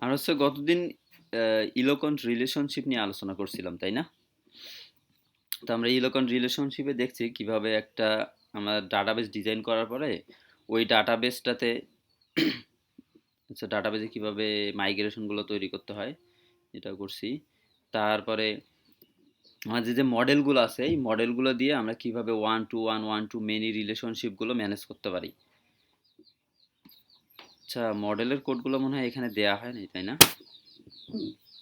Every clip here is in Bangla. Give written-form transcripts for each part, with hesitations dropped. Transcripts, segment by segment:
আমরা হচ্ছে গতদিন ইলোকন্ট রিলেশনশিপ নিয়ে আলোচনা করছিলাম, তাই না? তো আমরা ইলোকন্ট রিলেশনশিপে দেখছি কিভাবে একটা আমরা ডাটাবেস ডিজাইন করার পরে ওই ডাটাবেসটাতে আচ্ছা ডাটাবেসে কিভাবে মাইগ্রেশনগুলো তৈরি করতে হয় এটাও করছি। তারপরে আমাদের যে মডেলগুলো আছে এই মডেলগুলো দিয়ে আমরা কিভাবে one to one one to many রিলেশনশিপগুলো ম্যানেজ করতে পারি। আচ্ছা, মডেলের কোডগুলো মনে হয় এখানে দেয়া হয় নাই, তাই না?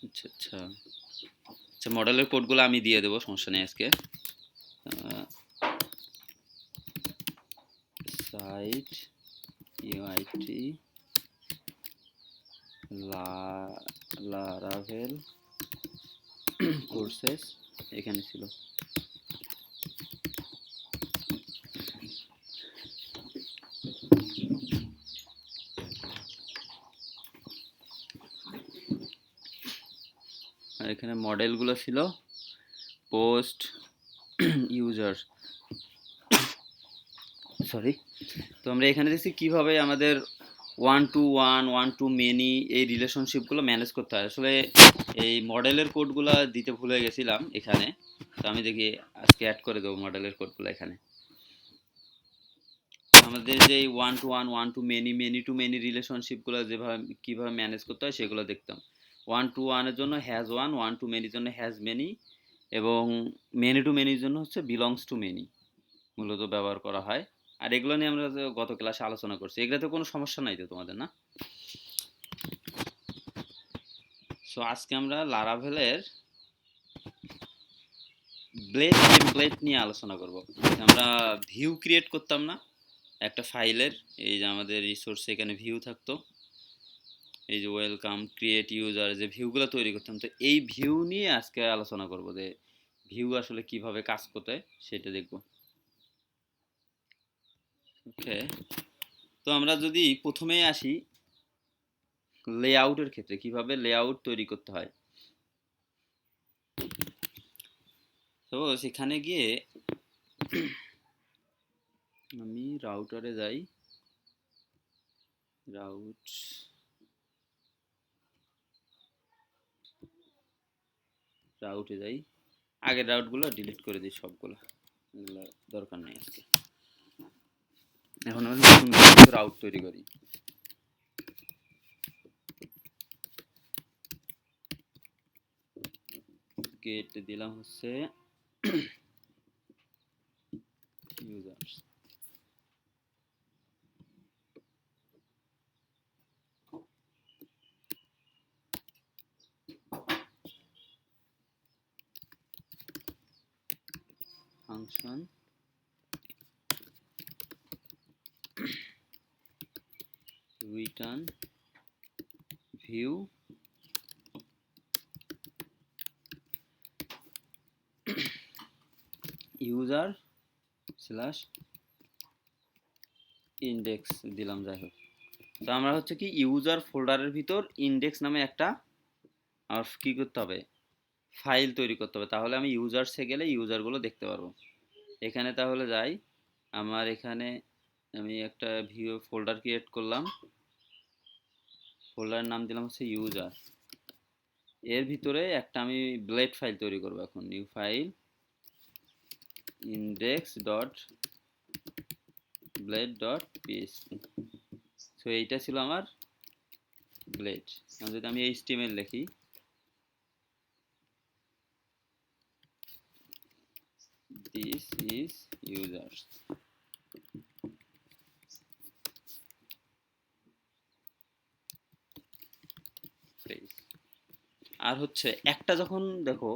আচ্ছা আচ্ছা আচ্ছা, মডেলের কোডগুলো আমি দিয়ে দেবো, সমস্যা নেই আজকে। সাইট ইউআইটি লারাভেল কোর্সেস এখানে ছিল। আর এখানে মডেলগুলো ছিল পোস্ট ইউজার, সরি। তো আমরা এখানে দেখছি কিভাবে আমাদের one to one one to many এই রিলেশনশিপগুলো ম্যানেজ করতে হয়। আসলে এই মডেলের কোডগুলো দিতে ভুলে গেছিলাম এখানে, তো আমি দেখি আজকে অ্যাড করে দেবো মডেলের কোডগুলো এখানে। আমাদের যে one to one one to many many to many রিলেশনশিপগুলো যেভাবে কীভাবে ম্যানেজ করতে হয় সেগুলো দেখতাম। ওয়ান টু ওয়ানের জন্য হ্যাজ ওয়ান, ওয়ান টু মেনির জন্য হ্যাজ মেনি, এবং মেনি টু মেনির জন্য হচ্ছে বিলংস টু মেনি মূলত ব্যবহার করা হয়। আর এগুলো নিয়ে আমরা গত ক্লাসে আলোচনা করছি, এগুলোতে কোনো সমস্যা নাই তো তোমাদের, না? সো আজকে আমরা লারাভেলের ব্লেড টেমপ্লেট নিয়ে আলোচনা করব। আমরা ভিউ ক্রিয়েট করতাম না একটা ফাইলের, এই যে আমাদের রিসোর্স এখানে ভিউ থাকতো, এই যে ওয়েলকাম ক্রিয়েট ইউজার যে ভিউগুলো তৈরি করতাম, তো এই ভিউ নিয়ে আজকে আলোচনা করব যে ভিউ আসলে কিভাবে কাজ করতে সেটা দেখব। ওকে, তো আমরা যদি প্রথমেই আসি লেআউটের ক্ষেত্রে, কিভাবে লেআউট তৈরি করতে হয়। তো সেখানে গিয়ে আমি রাউটারে যাই, রাউটে যাই, আগের রাউটগুলো ডিলিট করে দিই, সবগুলো এগুলো দরকার নেই আজকে। এখন আমরা নতুন রাউট তৈরি করি। গেট দিলাম হচ্ছে users, function return view user slash index দিলাম, যাই হোক। তো আমরা হচ্ছে কি ইউজার ফোল্ডারের ভিতর ইন্ডেক্স নামে একটা আর কি করতে হবে, ফাইল তৈরি করতে হবে, তাহলে আমি ইউজার্সে গেলে ইউজারগুলো দেখতে পারবো। এখানে তাহলে যাই, আমার এখানে আমি একটা ভিউ ফোল্ডার ক্রিয়েট করলাম, ফোল্ডারের নাম দিলাম হচ্ছে ইউজার। এর ভিতরে একটা আমি ব্লেড ফাইল তৈরি করব। এখন new file index dot blade dot PSP. So এইটা ছিল আমার ব্লেড। যদি আমি এইচটিএমএল লিখি, দিস ইজ ইউজার্স, আর হচ্ছে একটা যখন দেখো,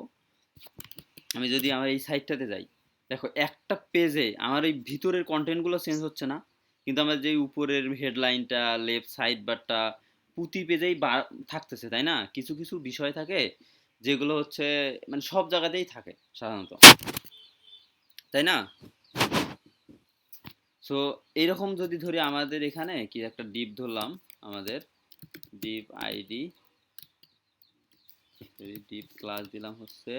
আমি যদি আমার এই সাইটটাতে যাই, দেখো একটা পেজে আমার এই ভিতরের কন্টেন্টগুলো চেঞ্জ হচ্ছে না, কিন্তু আমার যে উপরের হেডলাইনটা লেফট সাইড বারটা প্রতি পেজেই থাকতেছে, তাই না? কিছু কিছু বিষয় থাকে যেগুলো হচ্ছে মানে সব জায়গাতেই থাকে সাধারণত, তাই না? সো এইরকম যদি ধরি, আমাদের এখানে কি একটা ডিপ ধরলাম, আমাদের ডিপ আইডি, ডিপ ক্লাস দিলাম হচ্ছে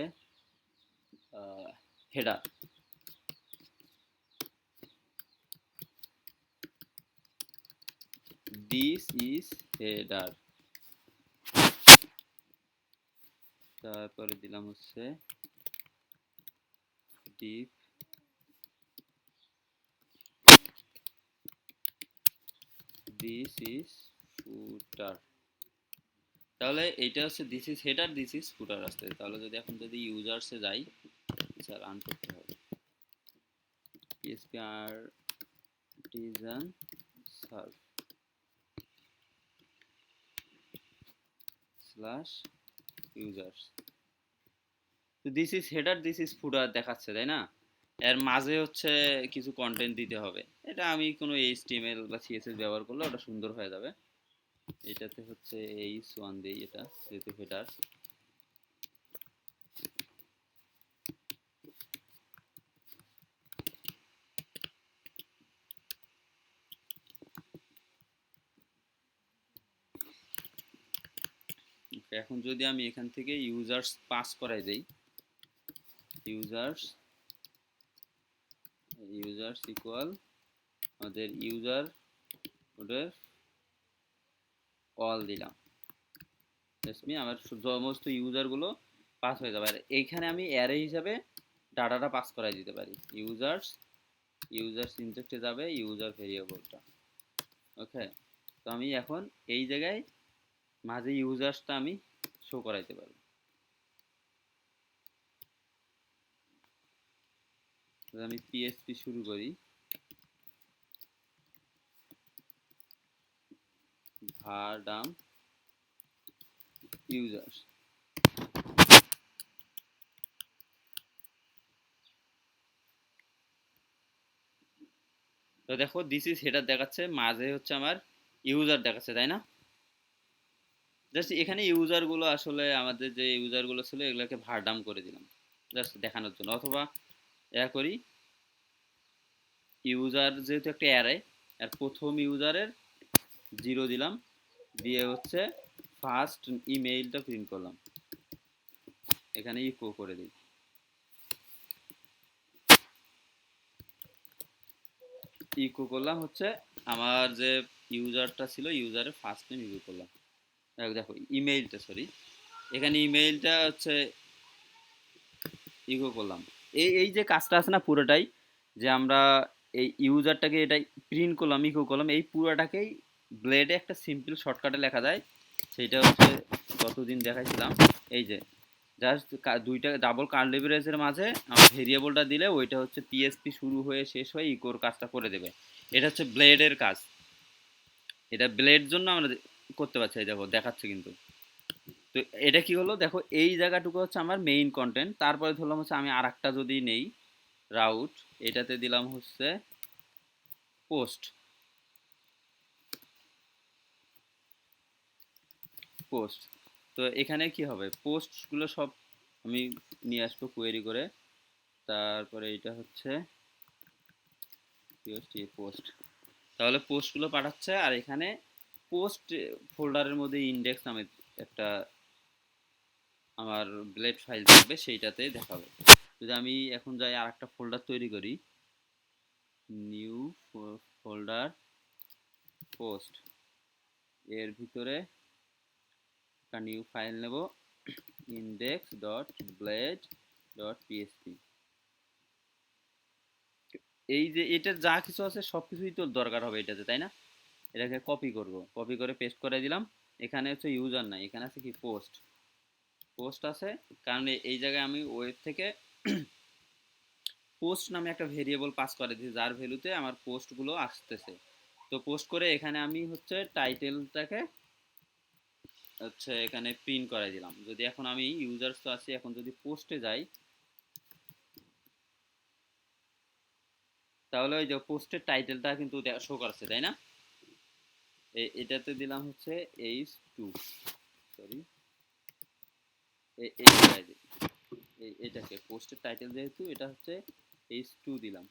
হেডার। দিস ইজ হেডার, তারপরে দিলাম হচ্ছে ডিপ, দিস ইজ ফুটার। তাহলে এইটা হচ্ছে this is header, this is footer আসছে। তাহলে যদি এখন যদি ইউজার্সে যাই, স্যার রান করতে হবে PSP artisan serve slash users. তো this is header, this is footer দেখাচ্ছে, তাই না? এর মাঝে হচ্ছে কিছু কন্টেন্ট দিতে হবে। এটা আমি কোনো এইচটিএমএল বা সিএসএস ব্যবহার করলে ওটা সুন্দর হয়ে যাবে। এটাতে হচ্ছে h1 দিই, এটা যেহেতু হেডার। এখন যদি আমি এখান থেকে ইউজার্স পাস করাই দেই, ইউজার্স ইউজার্স ইকুয়াল আমাদের ইউজার ওদের অল দিলাম, আমার সমস্ত ইউজারগুলো পাস হয়ে যাবে। আর এইখানে আমি অ্যারে হিসাবে ডাটাটা পাস করাই দিতে পারি। ইউজার্স ইনজেক্টে যাবে ইউজার ভেরিয়েবলটা। ওকে, তো আমি এখন এই জায়গায় মাঝে ইউজার্সটা আমি শো করাইতে পারবো। আমি পিএসপি শুরু করি, ভারডাম ইউজার্স। তো দেখো দিস ইজ হেডার দেখাচ্ছে, মাঝে হচ্ছে আমার ইউজার দেখাচ্ছে, তাই না? জাস্ট এখানে ইউজারগুলো আসলে আমাদের যে ইউজারগুলো ছিল এগুলোকে ভারডাম করে দিলাম জাস্ট দেখানোর জন্য। অথবা এটা করি, ইউজার যেহেতু একটা অ্যারে, আর প্রথম ইউজারের 0 দিলাম, দিয়ে হচ্ছে ফার্স্ট ইমেইলটা প্রিন্ট করলাম, এখানে ইকো করে দিই। ইকো করলাম হচ্ছে আমার যে ইউজারটা ছিল ইউজারের ফার্স্ট নেম ইকো করলাম। দেখো ইমেইলটা, সরি, এখানে ইমেইলটা হচ্ছে ইকো করলাম। এই এই যে কাজটা আছে না পুরোটাই, যে আমরা এই ইউজারটাকে এটা প্রিন্ট করলাম, ইকো করলাম, এই পুরোটাকেই ব্লেডে একটা সিম্পল শর্টকাটে লেখা যায়। সেইটা হচ্ছে গতদিন দেখাইছিলাম, এই যে জাস্ট দুইটা ডাবল কার্লি ব্রেসের মাঝে আমার ভেরিয়েবলটা দিলে ওইটা হচ্ছে পিএসপি শুরু হয়ে শেষ হয়ে ইকোর কাজটা করে দেবে। এটা হচ্ছে ব্লেডের কাজ, এটা ব্লেড জন্য আমরা করতে পারছি। দেখো দেখাচ্ছে কিন্তু। তো এটা কি হলো দেখো, এই জায়গাটুকু হচ্ছে আমার মেইন কন্টেন্ট। তারপরে ধরলাম হচ্ছে আমি আর একটা যদি নেই রাউট, এটাতে দিলাম হচ্ছে পোস্ট। পোস্ট, তো এখানে কি হবে, পোস্টগুলো সব আমি নিয়ে আসবো কোয়েরি করে। তারপরে এটা হচ্ছে পোস্ট, তাহলে পোস্টগুলো পাঠাচ্ছে। আর এখানে পোস্ট ফোল্ডারের মধ্যে ইন্ডেক্স নামে একটা আমার ব্লেড ফাইল থাকবে, সেইটাতে দেখাবে। যদি আমি এখন যাই আর একটা ফোল্ডার তৈরি করি, নিউ ফোল্ডার পোস্ট, এর ভিতরে একটা নিউ ফাইল নেব, index.blade.php। এই যে এটা যা কিছু আছে সব কিছুই তো দরকার হবে এটাতে, তাই না? এটাকে কপি করব, কপি করে পেস্ট করে দিলাম। এখানে হচ্ছে ইউজার নাই, এখানে আছে কি পোস্ট। পোস্ট আছে কারণ এই জায়গায় আমি ওয়েব থেকে পোস্ট নামে একটা ভেরিয়েবল পাস করে দিয়েছি, যার ভ্যালুতে আমার পোস্টগুলো আসতেছে। তো পোস্ট করে এখানে আমি হচ্ছে টাইটেলটাকে হচ্ছে এখানে প্রিন্ট করে দিলাম। যদি এখন আমি ইউজার্স তো আছি, এখন যদি পোস্টে যাই, তাহলে ওই যে পোস্টের টাইটেলটা কিন্তু শো করছে, তাই না? এটাতে দিলাম হচ্ছে h2, সরি এটাকে পোস্টের টাইটেল যেহেতু এটা হচ্ছে h2 দিলাম।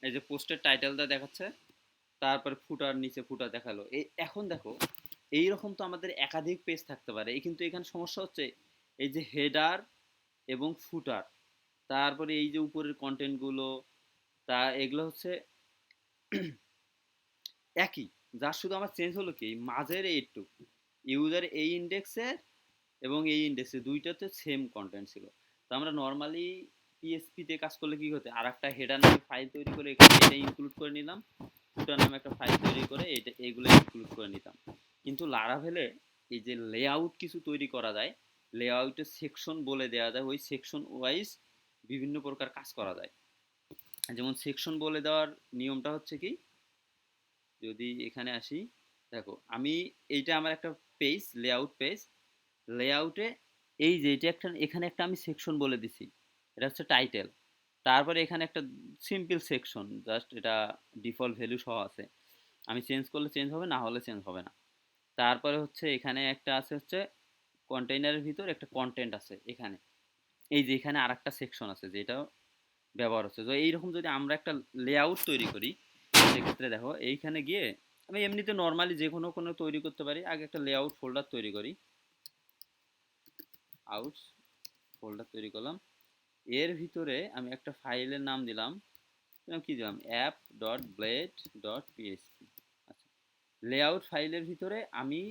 এই যে পোস্টের টাইটেলটা দেখাচ্ছে, তারপরে ফুটার নিচে ফুটার দেখালো। এই এখন দেখো এইরকম তো আমাদের একাধিক পেজ থাকতে পারে, এই কিন্তু এখানে সমস্যা হচ্ছে এই যে হেডার এবং ফুটার, তারপরে এই যে উপরের কন্টেন্টগুলো, এগুলো হচ্ছে একই, যার শুধু আমার চেঞ্জ হলো কি মাঝের এইটুকু, ইউজার এই ইন্ডেক্সের এবং এই ইন্ডেক্সে দুইটাতে সেম কন্টেন্ট ছিল। তো আমরা নর্মালি পিএসপিতে কাজ করলে কি হতো, আর একটা হেডার নামে ফাইল তৈরি করে এখানে এটা ইনক্লুড করে নিলাম, ফুটার নামে একটা ফাইল তৈরি করে এইগুলো ইনক্লুড করে নিতাম। কিন্তু লারাভেলে এই যে লেআউট কিছু তৈরি করা যায়, লেআউটের সেকশন বলে দেওয়া যায়, ওই সেকশন ওয়াইজ বিভিন্ন প্রকার কাজ করা যায়। যেমন সেকশন বলে দেওয়ার নিয়মটা হচ্ছে কি, যদি এখানে আসি, দেখো আমি এইটা আমার একটা পেজ, লেআউট পেজ, লেআউটে এই যে এটা একটা, এখানে একটা আমি সেকশন বলে দিছি, এটা হচ্ছে টাইটেল। তারপরে এখানে একটা সিম্পল সেকশন, জাস্ট এটা ডিফল্ট ভ্যালু সহ আছে, আমি চেঞ্জ করলে চেঞ্জ হবে, না হলে চেঞ্জ হবে না। তারপরে হচ্ছে এখানে একটা আছে হচ্ছে কন্টেইনারের ভিতর একটা কন্টেন্ট আছে এখানে, এই যে এখানে আর একটা সেকশন আছে যেটা ব্যবহার হচ্ছে। তো এইরকম যদি আমরা একটা লেআউট তৈরি করি, সেক্ষেত্রে দেখো এইখানে গিয়ে আমি এমনিতে নর্মালি যে কোনো তৈরি করতে পারি। আগে একটা লেআউট ফোল্ডার তৈরি করি, আউট ফোল্ডার তৈরি করলাম, এর ভিতরে আমি একটা ফাইলের নাম দিলাম, কি দিলাম, app dot blade dot PHP. আচ্ছা, লেআউট ফাইলের ভিতরে আমি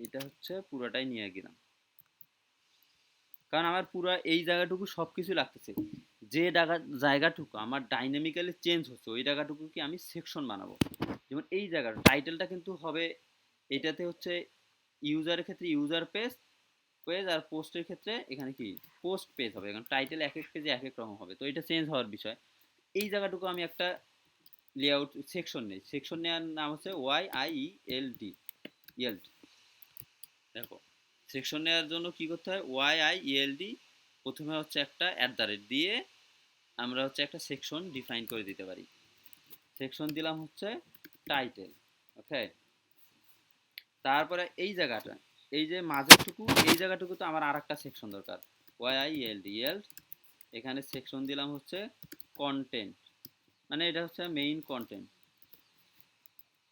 এটা হচ্ছে পুরোটাই নিয়ে গেলাম, কারণ আমার পুরো এই জায়গাটুকু সব কিছু লাগতেছে। যে জায়গাটুকু আমার ডাইনামিক্যালি চেঞ্জ হচ্ছে ওই জায়গাটুকু কি আমি সেকশন বানাবো। যেমন এই জায়গাটা টাইটেলটা কিন্তু হবে, এটাতে হচ্ছে ইউজারের ক্ষেত্রে ইউজার পেজ পেজ, আর পোস্টের ক্ষেত্রে এখানে কি পোস্ট পেজ হবে, কারণ টাইটেল এক এক পেজে এক এক রকম হবে, তো এটা চেঞ্জ হওয়ার বিষয়। এই জায়গাটুকু আমি একটা লেআউট সেকশন নেই, সেকশন নেওয়ার নাম হচ্ছে ওয়াই-আই-ই-এল-ডি, ইএলডি। দেখো সেকশন নেওয়ার জন্য কি করতে হয়, ওয়াই-আই-ই-এল-ডি, প্রথমে হচ্ছে একটা দিয়ে আমরা হচ্ছে একটা সেকশন ডিফাইন করে দিতে পারি। সেকশন দিলাম হচ্ছে টাইটেল, ওকে। তারপরে এই জায়গাটা, এই যে মাঝেরটুকু, এই জায়গাটুকু তো আমার আর একটা সেকশন দরকার, ওয়াই-আই-ই-এল-ডি, এখানে সেকশন দিলাম হচ্ছে কন্টেন্ট, মানে এটা হচ্ছে মেইন কন্টেন্ট,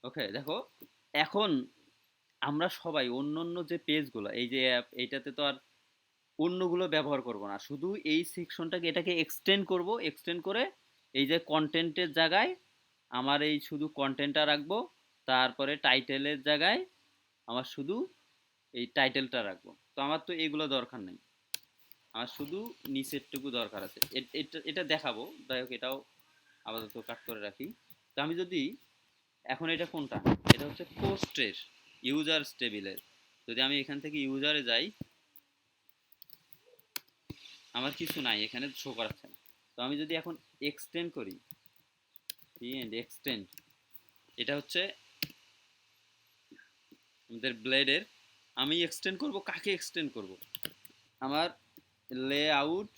ওকে। দেখো এখন আমরা সবাই অন্য অন্য যে পেজগুলো, এই যে অ্যাপ, এইটাতে তো আর অন্যগুলো ব্যবহার করব না, শুধু এই সেকশনটাকে এটাকে এক্সটেন্ড করব, এক্সটেন্ড করে এই যে কন্টেন্টের জায়গায় আমার এই শুধু কন্টেন্টটা রাখবো, তারপরে টাইটেলের জায়গায় আমার শুধু এই টাইটেলটা রাখবো। তো আমার তো এগুলো দরকার নেই, আমার শুধু নিচেরটুকু দরকার আছে। এটা দেখাবো, যাই হোক এটাও আপাতত কাট করে রাখি। তো আমি যদি এখন, এটা কোনটা, এটা হচ্ছে পোস্টের ইউজার টেবিলের, যদি আমি এখান থেকে ইউজারে যাই, আমার কিছু নাই এখানে, শো করাচ্ছে না। তো আমি যদি এখন এক্সটেন্ড করি, এক্সটেন্ড, এটা হচ্ছে আমাদের ব্লেডের, আমি এক্সটেন্ড করব, কাকে এক্সটেন্ড করব, আমার লেআউট,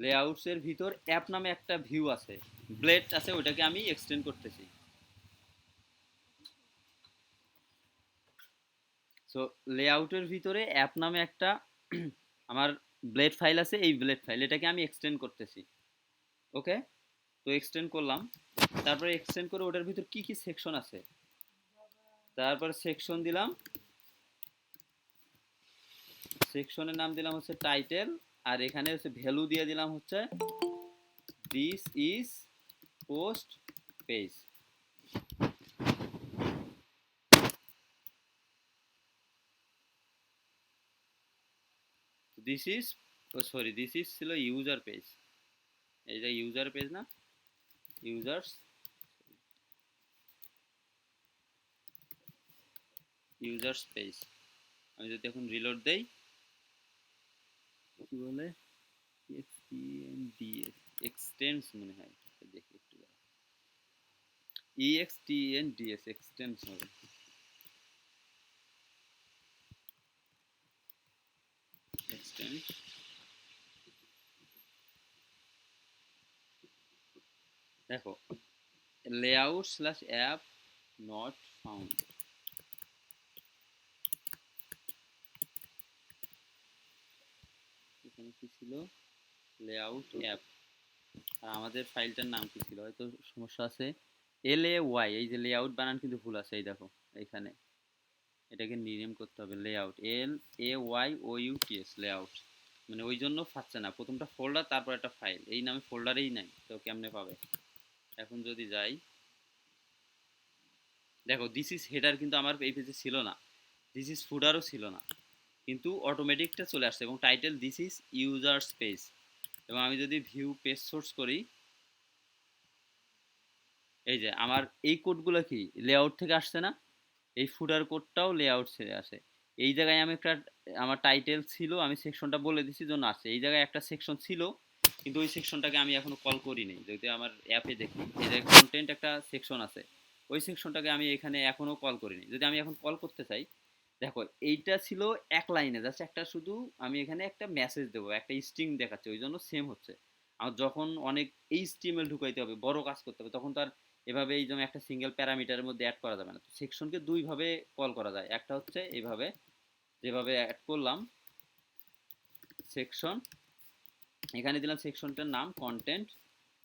লেআউটসের ভিতর অ্যাপ নামে একটা ভিউ আছে, ব্লেড আছে, ওইটাকে আমি এক্সটেন্ড করতেছি। সো লেআউটের ভিতরে অ্যাপ নামে একটা আমার ব্লেড ফাইল আছে, এই ব্লেড ফাইল এটাকে আমি এক্সটেন্ড করতেছি, ওকে। তো এক্সটেন্ড করলাম, তারপরে এক্সটেন্ড করে ওটার ভিতর কি কি সেকশন আছে, তারপর সেকশন দিলাম, সেকশনের নাম দিলাম হচ্ছে টাইটেল, আর এখানে হচ্ছে ভ্যালু দিয়ে দিলাম হচ্ছে this is post page. This is, sorry, this is ছিল ইউজার পেজ, এই যে ইউজার পেজ না, ইউজার্স, ইউজার্স পেজ। আমি যদি এখন রিলোড দেই, কি বলে, এক্সটিএনডিএস, এক্সটেন্স মনে হয়, দেখি একটু, ইএক্সটিএনডিএস এক্সটেন্স হবে, এক্সটেন্স। দেখো layout slash app not found, এখানে কি ছিল, লেআউট অ্যাপ, আর আমাদের ফাইলটার নাম কি ছিল, হয়তো সমস্যা আছে, LAY, এই যে লেআউট বানান কিন্তু ভুল আছে, এই দেখো এখানে, এটাকে রিনেম করতে হবে, লেআউট, LAYOUTS, লেআউট, মানে ওই জন্য পাচ্ছে না, প্রথমটা ফোল্ডার তারপর একটা ফাইল, এই নামে ফোল্ডারেই নাই, তো কেমনে পাবে? এখন যদি যাই, দেখো দিস ইজ হেডার কিন্তু আমার এই পেজে ছিল না, দিস ইজ ফুডারও ছিল না, কিন্তু অটোমেটিকটা চলে আসছে, এবং title this is users page. এবং আমি যদি ভিউ পেজ সোর্স করি, এই যে আমার এই কোডগুলো কি লেআউট থেকে আসছে না, এই ফুটার কোডটাও লেআউট ছেড়ে আসে। এই জায়গায় আমি একটা, আমার টাইটেল ছিল, আমি সেকশনটা বলে দিছি জন্য আসছে, এই জায়গায় একটা সেকশন ছিল কিন্তু ওই সেকশনটাকে আমি এখনো কল করিনি। যদি আমার অ্যাপে দেখি এই যে কন্টেন্ট একটা সেকশন আছে, ওই সেকশনটাকে আমি এখানে এখনো কল করিনি। যদি আমি এখন কল করতে চাই, দেখো এইটা ছিল এক লাইনে জাস্ট একটা, শুধু আমি এখানে একটা মেসেজ দেবো, একটা স্ট্রিং দেখাচ্ছে, ওই জন্য সেম হচ্ছে। আমার যখন অনেক এইচটিএমএল ঢুকাইতে হবে, বড় কাজ করতে হবে, তখন তার এভাবে এই যেমন একটা সিঙ্গেল প্যারামিটারের মধ্যে অ্যাড করা যাবে না। তো সেকশনকে দুইভাবে কল করা যায়, একটা হচ্ছে এইভাবে যেভাবে অ্যাড করলাম সেকশন, এখানে দিলাম সেকশনটার নাম কন্টেন্ট,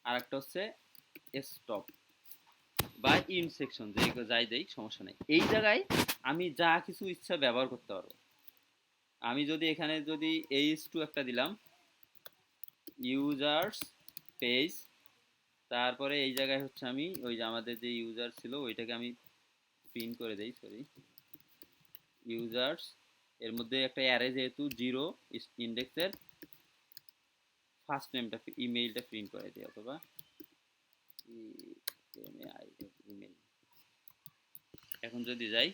আর একটা হচ্ছে স্টপ বা ইন সেকশন, যে যাই দেই সমস্যা নেই। এই জায়গায় আমি যা কিছু ইচ্ছা ব্যবহার করতে পারবো। আমি যদি এখানে যদি এইচ2 একটা দিলাম, ইউজার্স পেজ, তারপরে এই জায়গায় হচ্ছে আমি ওই যে আমাদের যে ইউজার ছিল ওইটাকে আমি প্রিন্ট করে দেই, সরি ইউজার্স, এর মধ্যে একটা অ্যারে যেহেতু জিরো ইন্ডেক্সের, ফার্স্ট নেমটা ইমেইলটা প্রিন্ট করে দিই, অথবা ইমেইল। এখন যদি যাই,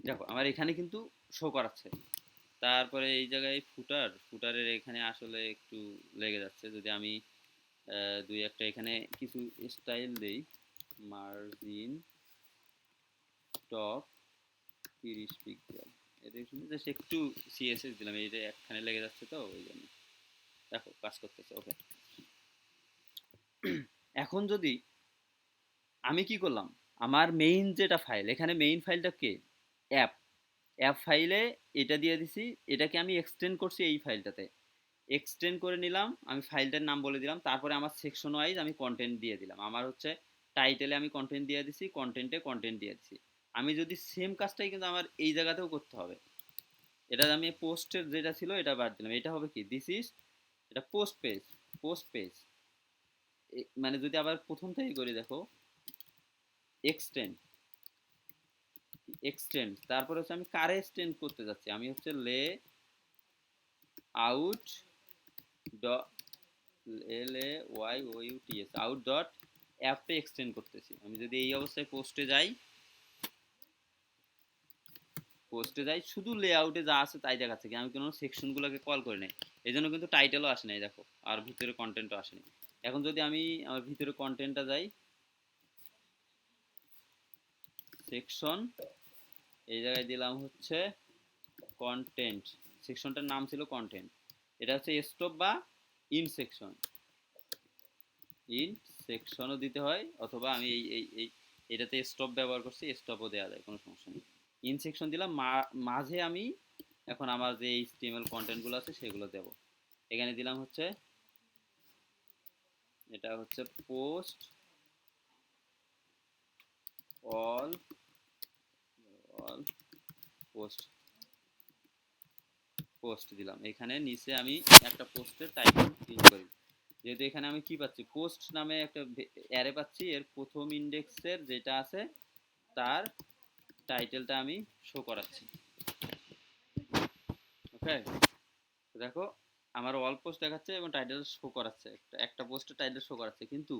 দেখো আমার এখানে কিন্তু শো করাচ্ছে। তারপরে এই জায়গায় ফুটারের এখানে আসলে একটু লেগে যাচ্ছে, যদি আমি দুই একটা এখানে কিছু স্টাইল দেই, মার্জিন টপ 30 পিক্সেল, এটা জাস্ট একটু সিএসএস দিলাম, এইটা একখানে লেগে যাচ্ছে, তো ওই জন্য দেখো কাজ করতেছে ওকে। এখন যদি আমি কি করলাম, আমার মেইন যেটা ফাইল, এখানে মেইন ফাইলটা কে, অ্যাপ, অ্যাপ ফাইলে এটা দিয়ে দিছি, এটাকে আমি এক্সটেন্ড করছি এই ফাইলটাতে, এক্সটেন্ড করে নিলাম, আমি ফাইলটার নাম বলে দিলাম, তারপরে আমার সেকশন ওয়াইজ আমি কন্টেন্ট দিয়ে দিলাম। আমার হচ্ছে টাইটেলে আমি কন্টেন্ট দিয়ে দিছি, কন্টেন্টে কন্টেন্ট দিয়ে দিছি। আমি যদি সেম কাজটাই কিন্তু আমার এই জায়গাতেও করতে হবে, এটা আমি পোস্টের যেটা ছিল এটা বাদ দিলাম, এটা হবে কি দিস ইজ, এটা পোস্ট পেজ, পোস্ট পেজ, মানে যদি আবার প্রথম থেকে করি, দেখো এক্সটেন্ড, এক্সটেন্ড, তারপর হচ্ছে আমি কারে এক্সটেন্ড করতে যাচ্ছি, আমি হচ্ছে লে out dot LAYOUTS out dot অ্যাপে এক্সটেন্ড করতেছি। আমি যদি এই অবস্থায় পোস্টে যাই শুধু লেআউটে যা আছে তাই দেখাচ্ছে, কি আমি কোনো সেকশনগুলোকে কল করি নাই, এই জন্য কিন্তু টাইটেলও আসে নাই, দেখো আর ভিতরে কন্টেন্টও আসেনি। এখন যদি আমি আমার ভিতরে কন্টেন্টটা যাই, সেকশন, এই জায়গায় দিলাম হচ্ছে কন্টেন্ট, সেকশনটার নাম ছিল কন্টেন্ট, এটা হচ্ছে স্টপ বা ইন সেকশন, ইন সেকশনও দিতে হয়, অথবা আমি এই এটাতে স্টপ ব্যবহার করছি, স্টপও দেওয়া যায়, কোনো সমস্যা নেই। ইন সেকশন দিলাম, মাঝে আমি এখন আমার যে এইচটিএমএল কন্টেন্টগুলো আছে সেগুলো দেব। এখানে দিলাম হচ্ছে, এটা হচ্ছে post all, all post, post দিলাম, এখানে নিচে আমি একটা পোস্টের টাইটেল প্রিন্ট করি। যেহেতু এখানে আমি কি পাচ্ছি, পোস্ট নামে একটা অ্যারে পাচ্ছি, এর প্রথম ইন্ডেক্সের যেটা আছে তার টাইটেলটা আমি শো করাচ্ছি। ওকে, দেখো আমার অল পোস্ট দেখাচ্ছে এবং টাইটেল শো করাচ্ছে, একটা পোস্টের টাইটেল শো করাচ্ছে, কিন্তু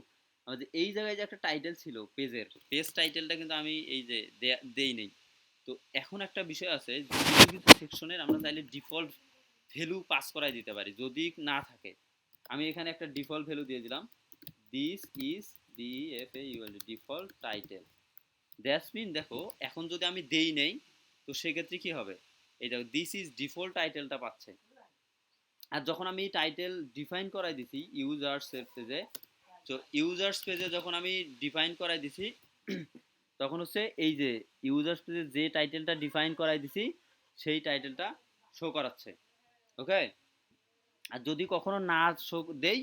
আমাদের এই জায়গায় যে একটা টাইটেল ছিল পেজের, পেজ টাইটেলটা কিন্তু আমি এই যে দেই নেই। তো এখন একটা বিষয় আছে, কিছু কিছু সেকশনের আমরা চাইলে ডিফল্ট ভ্যালু পাস করাই দিতে পারি, যদি না থাকে। আমি এখানে একটা ডিফল্ট ভ্যালু দিয়ে দিলাম, this is DEFAULT default title, that's mean দেখো এখন যদি আমি দেই নেই, তো সেক্ষেত্রে কি হবে, এই দেখো দিস ইজ ডিফল্ট টাইটেলটা পাচ্ছে। আর যখন আমি টাইটেল ডিফাইন করাই দিছি ইউজার্স পেজে, তো ইউজার্স পেজে যখন আমি ডিফাইন করাই দিছি, তখন হচ্ছে এই যে ইউজার্স পেজে যে টাইটেলটা ডিফাইন করাই দিছি সেই টাইটেলটা শো করাচ্ছে। ওকে, আর যদি কখনো না শো দেই,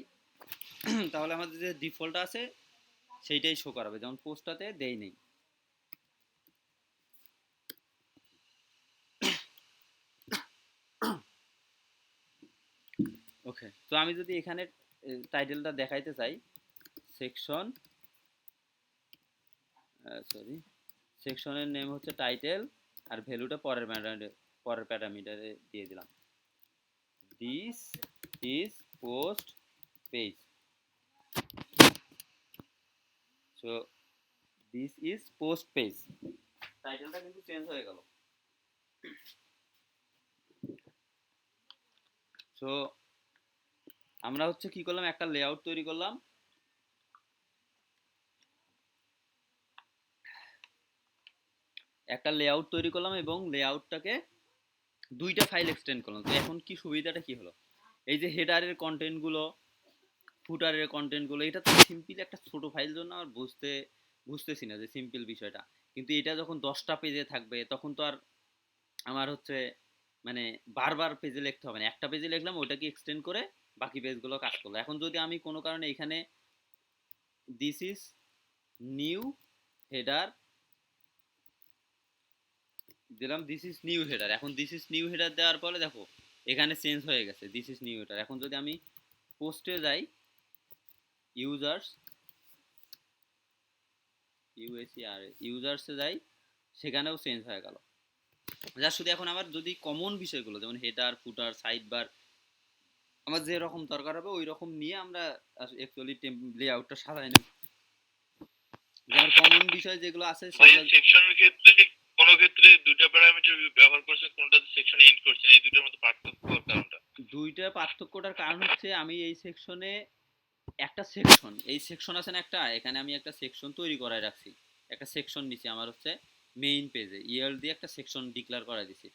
তাহলে আমাদের যে ডিফল্ট আছে সেইটাই শো করাবে, যেমন পোস্টটাতে দেই নেই। ওকে, তো আমি যদি এখানে টাইটেলটা দেখাইতে চাই, সেকশন, সরি, সেকশনের নেম হচ্ছে টাইটেল, আর ভ্যালুটা পরের প্যারামিটারে দিয়ে দিলাম, this is post page. So this is post page, টাইটেলটা কিন্তু চেঞ্জ হয়ে গেল। সো আমরা হচ্ছে কি করলাম, একটা লেআউট তৈরি করলাম, এবং লেআউটটাকে দুইটা ফাইল এক্সটেন্ড করলাম। তো এখন কি সুবিধাটা কি হলো, এই যে হেডারের কন্টেন্টগুলো, ফুটারের কন্টেন্টগুলো, এটা তো সিম্পল একটা ছোট ফাইল, জন্য আর বুঝতেছি না যে সিম্পল বিষয়টা। কিন্তু এটা যখন 10টা পেজে থাকবে তখন তো আর আমার হচ্ছে মানে বারবার পেজে লিখতে হবে না, একটা পেজে লিখলাম, ওটাকে এক্সটেন্ড করে বাকি পেজগুলো কাজ করলো। এখন যদি আমি কোনো কারণে এখানে দিস ইজ নিউ হেডার দিলাম, দিস ইজ নিউ হেডার, এখন দিস ইজ নিউ হেডার দেওয়ার পরে দেখো এখানে চেঞ্জ হয়ে গেছে, দিস ইজ নিউ হেডার। এখন যদি আমি পোস্টে যাই, ইউজার্স, ইউজার্সে যাই, সেখানেও চেঞ্জ হয়ে গেল। যা শুধু এখন আমার যদি কমন বিষয়গুলো যেমন হেডার, ফুটার, সাইড বার, আমার যে রকম দরকার হবে ওই রকম নিয়ে আমরা অ্যাকচুয়ালি লেআউটটা সাজাই নেব। যেমন কমন বিষয় যেগুলো আছে সেগুলো সেকশনের ক্ষেত্রে কোন ক্ষেত্রে দুটো প্যারামিটার ব্যবহার করছেন, কোনটাতে সেকশনে এন্ড করছেন, এই দুটোর মধ্যে পার্থক্যর কারণটা? দুইটা পার্থক্যটার কারণ হচ্ছে আমি এই সেকশনে একটা সেকশন, এই সেকশন আছে না একটা, এখানে আমি একটা সেকশন তৈরি করায় রাখছি, একটা সেকশন নিছি আমার হচ্ছে মেইন পেজে ইএল দিয়ে একটা সেকশন ডিক্লেয়ার করা দিছি।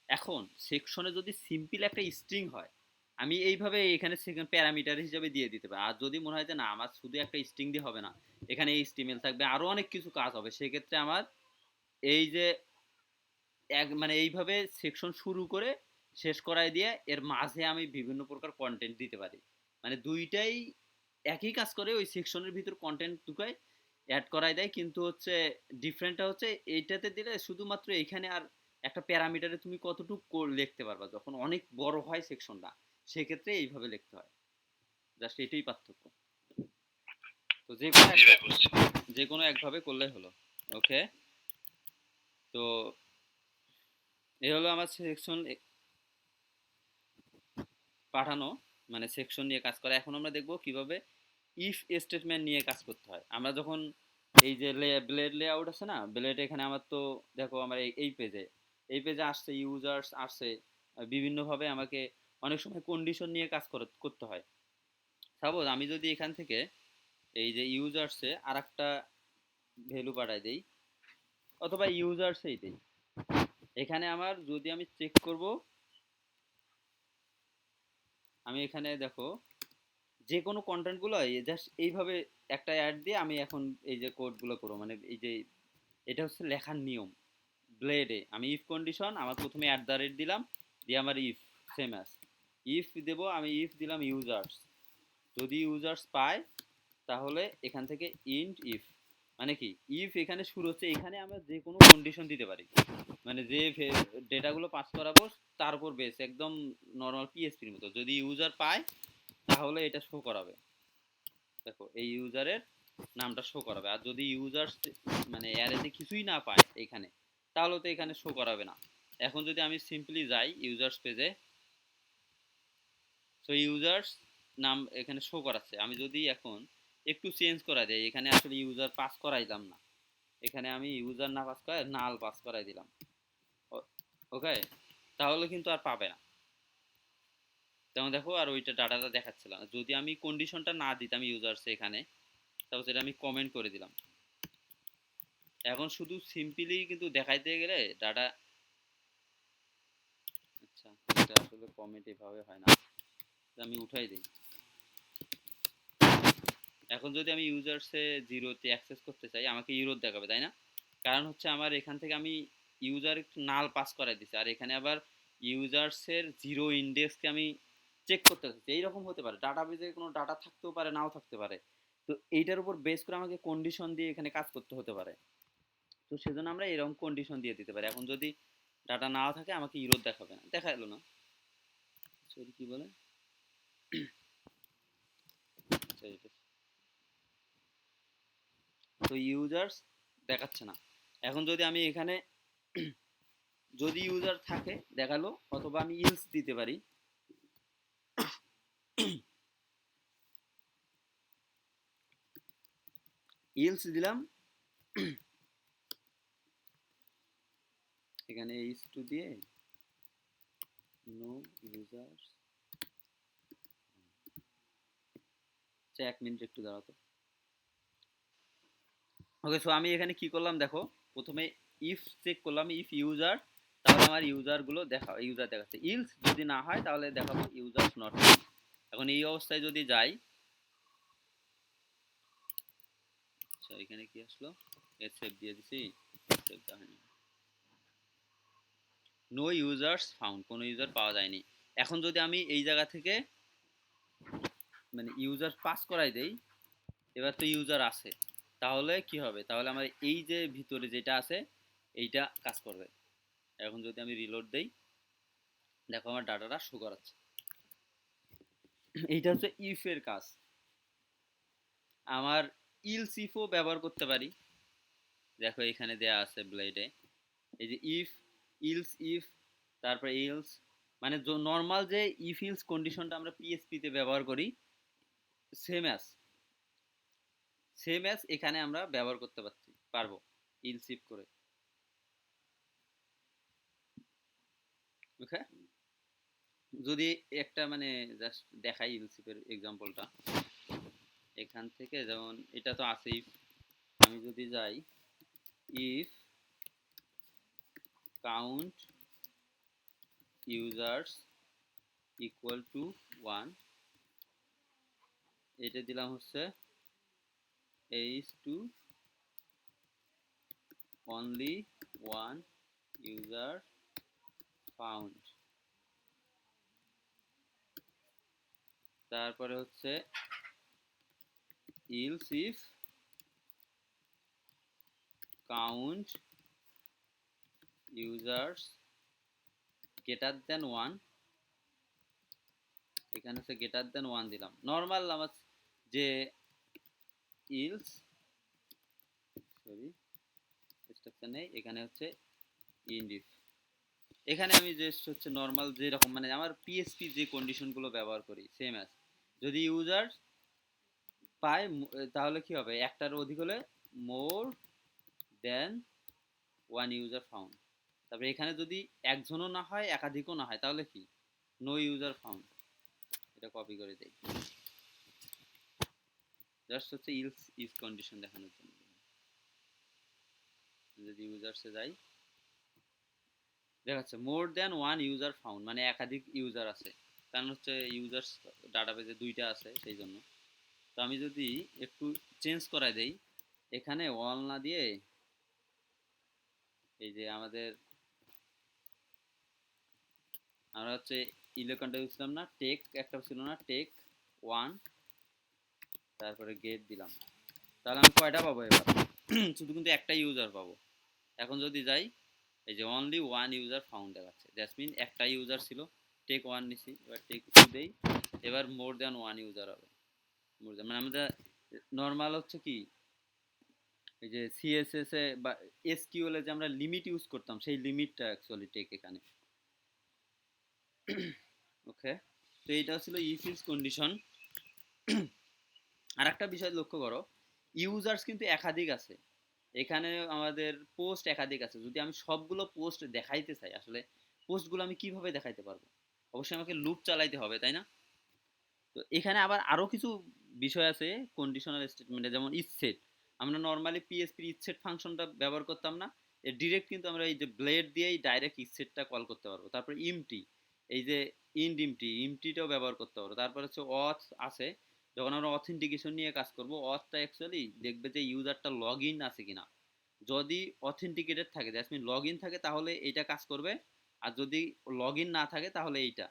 এখন সেকশনে যদি সিম্পল একটা স্ট্রিং হয়, আমি এইভাবে এখানে প্যারামিটার হিসেবে দিয়ে দিতে পারি। আর যদি মনে হয় যে না আমার শুধু একটা স্ট্রিং দিয়ে হবে না, এখানে এইচটিএমএল থাকবে, আরো অনেক কিছু কাজ হবে, সেক্ষেত্রে আমার এই যে মানে এইভাবে সেকশন শুরু করে শেষ করাই দিয়ে এর মাঝে আমি বিভিন্ন প্রকার কন্টেন্ট দিতে পারি। মানে দুইটাই একই কাজ করে, ওই সেকশনের ভিতর কন্টেন্ট ঢুকায় অ্যাড করাই দেয়, কিন্তু হচ্ছে ডিফারেন্টটা হচ্ছে এইটাতে দিলে শুধুমাত্র এখানে আর একটা প্যারামিটারে তুমি কতটুকু লিখতে পারবা, যখন অনেক বড় হয় সেকশনটা সেক্ষেত্রে এইভাবে লিখতে হয়, জাস্ট এটাই পার্থক্য। তো যে কোনো একভাবে করলে হলো। ওকে, তো এই হলো আমার সেকশন পাঠানো, মানে সেকশন নিয়ে কাজ করা। এখন আমরা দেখব কিভাবে ইফ স্টেটমেন্ট নিয়ে কাজ করতে হয়। আমরা যখন এই যে ব্লেড লেআউট আছে না, ব্লেড এখানে আমার তো দেখো আমার এই পেজে আসছে, ইউজার্স আসছে, বিভিন্নভাবে আমাকে অনেক সময় কন্ডিশন নিয়ে কাজ করতে হয়। সাপোজ আমি যদি এখান থেকে এই যে ইউজার্সে আর একটা ভ্যালু পাঠাই দেই, অথবা ইউজার্সেই দেই, এখানে আমার যদি আমি চেক করব, আমি এখানে দেখো যে কোনো কন্টেন্টগুলো জাস্ট এইভাবে একটা অ্যাড দিয়ে আমি এখন এই যে কোডগুলো করবো, মানে এই যে এটা হচ্ছে লেখার নিয়ম। ব্লেডে আমি ইফ কন্ডিশন, আমার প্রথমে অ্যাট দ্য রেট দিলাম, দিয়ে আমার ইফ সেম অ্যাজ ইফ দেবো, আমি ইফ দিলাম ইউজার্স, যদি ইউজার্স পায় তাহলে এখান থেকে ইন্ট ইফ, মানে কি ইফ এখানে শুরু হচ্ছে, এখানে আমরা যে কোনো কন্ডিশন দিতে পারি, মানে যে ডেটাগুলো পাস করাবো তার উপর বেস, একদম নর্মাল পিএসপির মতো। যদি ইউজার পায় তাহলে এটা শো করাবে, দেখো এই ইউজারের নামটা শো করাবে। আর যদি ইউজার মানে অ্যারেতে কিছুই না পায় এখানে, তাহলে তো এখানে শো করাবে না। এখন যদি আমি সিম্পলি যাই ইউজার্স পেজে, তো ইউজার্স নাম এখানে শো করাচ্ছে। আমি যদি এখন একটু চেঞ্জ করা দেয়, এখানে আসলে ইউজার পাস করাইলাম না, এখানে আমি ইউজার না পাস করে নাল পাস করাই দিলাম, ওকে, তাহলে কিন্তু আর পাবে না। তেমন দেখো আর ওইটা ডাটাটা দেখাচ্ছিল না। যদি আমি কন্ডিশনটা না দিতাম ইউজার্স এখানে, তারপর সেটা আমি কমেন্ট করে দিলাম, এখন শুধু সিম্পলি কিন্তু দেখাইতে গেলে ডাটা, আচ্ছা এটা আসলে কমেন্ট এভাবে হয় না, আমি উঠাই দিই। এখন যদি আমি ইউজার্সে জিরোতে অ্যাক্সেস করতে চাই, আমাকে ইউরো দেখাবে, তাই না? কারণ হচ্ছে আমার এখান থেকে আমি ইউজার একটু নাল পাস করাই দিচ্ছি, আর এখানে আবার ইউজার্সের জিরো ইন্ডেক্সকে আমি চেক করতে চাচ্ছি। এইরকম হতে পারে, ডাটাবেজে কোনো ডাটা থাকতেও পারে, নাও থাকতে পারে। তো এইটার উপর বেস করে আমাকে কন্ডিশন দিয়ে এখানে কাজ করতে হতে পারে। তো সেজন্য আমরা এরকম কন্ডিশন দিয়ে দিতে পারি। এখন যদি ডাটা নাও থাকে আমাকে ইউরো দেখাবে না, দেখা এলো না, সরি কি বলে, তো ইউজার্স দেখাচ্ছে না। এখন যদি আমি এখানে যদি ইউজার থাকে দেখালো, অথবা আমি ইলস দিতে পারি। ইলস দিলাম, এখানে এইচ টু দিয়ে নো ইউজার্স। আচ্ছা 1 মিনিট একটু দাঁড়াতো। ওকে, সো আমি এখানে কি করলাম দেখো, প্রথমে ইফ চেক করলাম, ইফ ইউজার, তাহলে আমার ইউজারগুলো ইউজার দেখাচ্ছে। ইলস যদি না হয় তাহলে দেখাবো ইউজার্স নট। এখন এই অবস্থায় যদি যাই, আচ্ছা এখানে কি আসলো, সেভ দিয়ে দিছি, সেভ দেওয়া হয়নি। নো ইউজার্স ফাউন্ড, কোনো ইউজার পাওয়া যায়নি। এখন যদি আমি এই জায়গা থেকে মানে ইউজার পাস করাই দেই, এবার তো ইউজার আছে, তাহলে কি হবে, তাহলে আমার এই যে ভিতরে যেটা আছে এইটা কাজ করবে। এখন যদি আমি রিলোড দেই, দেখো আমার ডাটাটা শো করাচ্ছে। এইটা হচ্ছে ইফ এর কাজ। আমার ইলস ইফও ব্যবহার করতে পারি। দেখো এখানে দেয়া আছে ব্লেডে, এই যে ইফ, ইলস ইফ, তারপরে ইলস, মানে নর্মাল যে ইফ ইলস কন্ডিশনটা আমরা পিএসপি তে ব্যবহার করি, সেম অ্যাজ এখানে আমরা ব্যবহার করতে পারবো ইলস ইফ করে। ওকে, যদি একটা মানে জাস্ট দেখাই ইলস ইফের এক্সাম্পলটা এখান থেকে, যেমন এটা তো আছে ইফ, আমি যদি যাই if count users equal to 1, এটা দিলাম হচ্ছে H two only 1 user found. তারপরে হচ্ছে else if count users greater than 1, এখানে হচ্ছে গ্রেটার দেন 1 দিলাম। নর্মাল আমার যে ইলস, সরি স্ট্রাকচার নেই, এখানে হচ্ছে ইন্ড ইফ। এখানে আমি জাস্ট হচ্ছে নর্মাল যেরকম মানে আমার পিএসপি যে কন্ডিশনগুলো ব্যবহার করি সেম আছে। যদি ইউজার পায় তাহলে কি হবে, একটার অধিক হলে মোর দেন 1 ইউজার ফাউন্ড। তারপরে এখানে যদি একজনও না হয় একাধিকও না হয় তাহলে কি, নো ইউজার ফাউন্ড। এটা কপি করে দেই, জাস্ট হচ্ছে ইলস ইফ কন্ডিশন দেখানোর জন্য। যদি ইউজার্সে যাই, দেখাচ্ছে মোর দেন 1 ইউজার ফাউন্ড, মানে একাধিক ইউজার আছে, কারণ হচ্ছে ইউজার্স ডাটাবেজে 2টা আছে সেই জন্য। তো আমি যদি একটু চেঞ্জ করাই দেই, এখানে অল না দিয়ে এই যে আমরা হচ্ছে ইলেকনটা ইউজ করলাম না, টেক একটা ছিল না, টেক 1, তারপরে গেট দিলাম, তাহলে আমি কয়টা পাবো এবার শুধু কিন্তু একটা ইউজার পাবো। এখন যদি যাই, এই যে অনলি 1 ইউজার ফাউন্ড দেখাচ্ছে, দ্যাটস মিন একটা ইউজার ছিল, টেক 1 নিছি, এবার টেক 2 দেই, এবার মোর দ্যান 1 ইউজার হবে। মোর দ্যান মানে আমরা নর্মাল হচ্ছে কি, এই যে সিএসএস এ বা এসকিউএল এ যে আমরা লিমিট ইউজ করতাম সেই লিমিটটা অ্যাকচুয়ালি টেক এখানে। ওকে, তো এইটা ছিল ইফ ইলস কন্ডিশন। আর একটা বিষয় লক্ষ্য করো, ইউজার্স কিন্তু একাধিক আছে, এখানে আমাদের পোস্ট একাধিক আছে। যদি আমি সবগুলো পোস্ট দেখাইতে চাই, আসলে পোস্টগুলো আমি কিভাবে দেখাইতে পারবো, অবশ্যই আমাকে লুপ চালাইতে হবে, তাই না? তো এখানে আবার আরো কিছু বিষয় আছে কন্ডিশনাল স্টেটমেন্টে, যেমন ইসসেট। আমরা নর্মালি পিএসপি ইসসেট ফাংশনটা ব্যবহার করতাম না, ডিরেক্ট কিন্তু আমরা এই যে ব্লেড দিয়েই ডাইরেক্ট ইসসেটটা কল করতে পারবো। তারপর ইমটি, এই যে ইন্ড ইমটিটাও ব্যবহার করতে পারবো। তারপর হচ্ছে অথ আছে, যখন আমরা অথেন্টিকেশন নিয়ে কাজ করব, অথটা অ্যাকচুয়ালি দেখবে যে ইউজারটা লগ ইন আছে কিনা। যদি অথেন্টিকেটেড থাকে, দ্যাটস মিন লগ ইন থাকে, তাহলে এইটা কাজ করবে। আর যদি লগ ইন না থাকে তাহলে এইটা,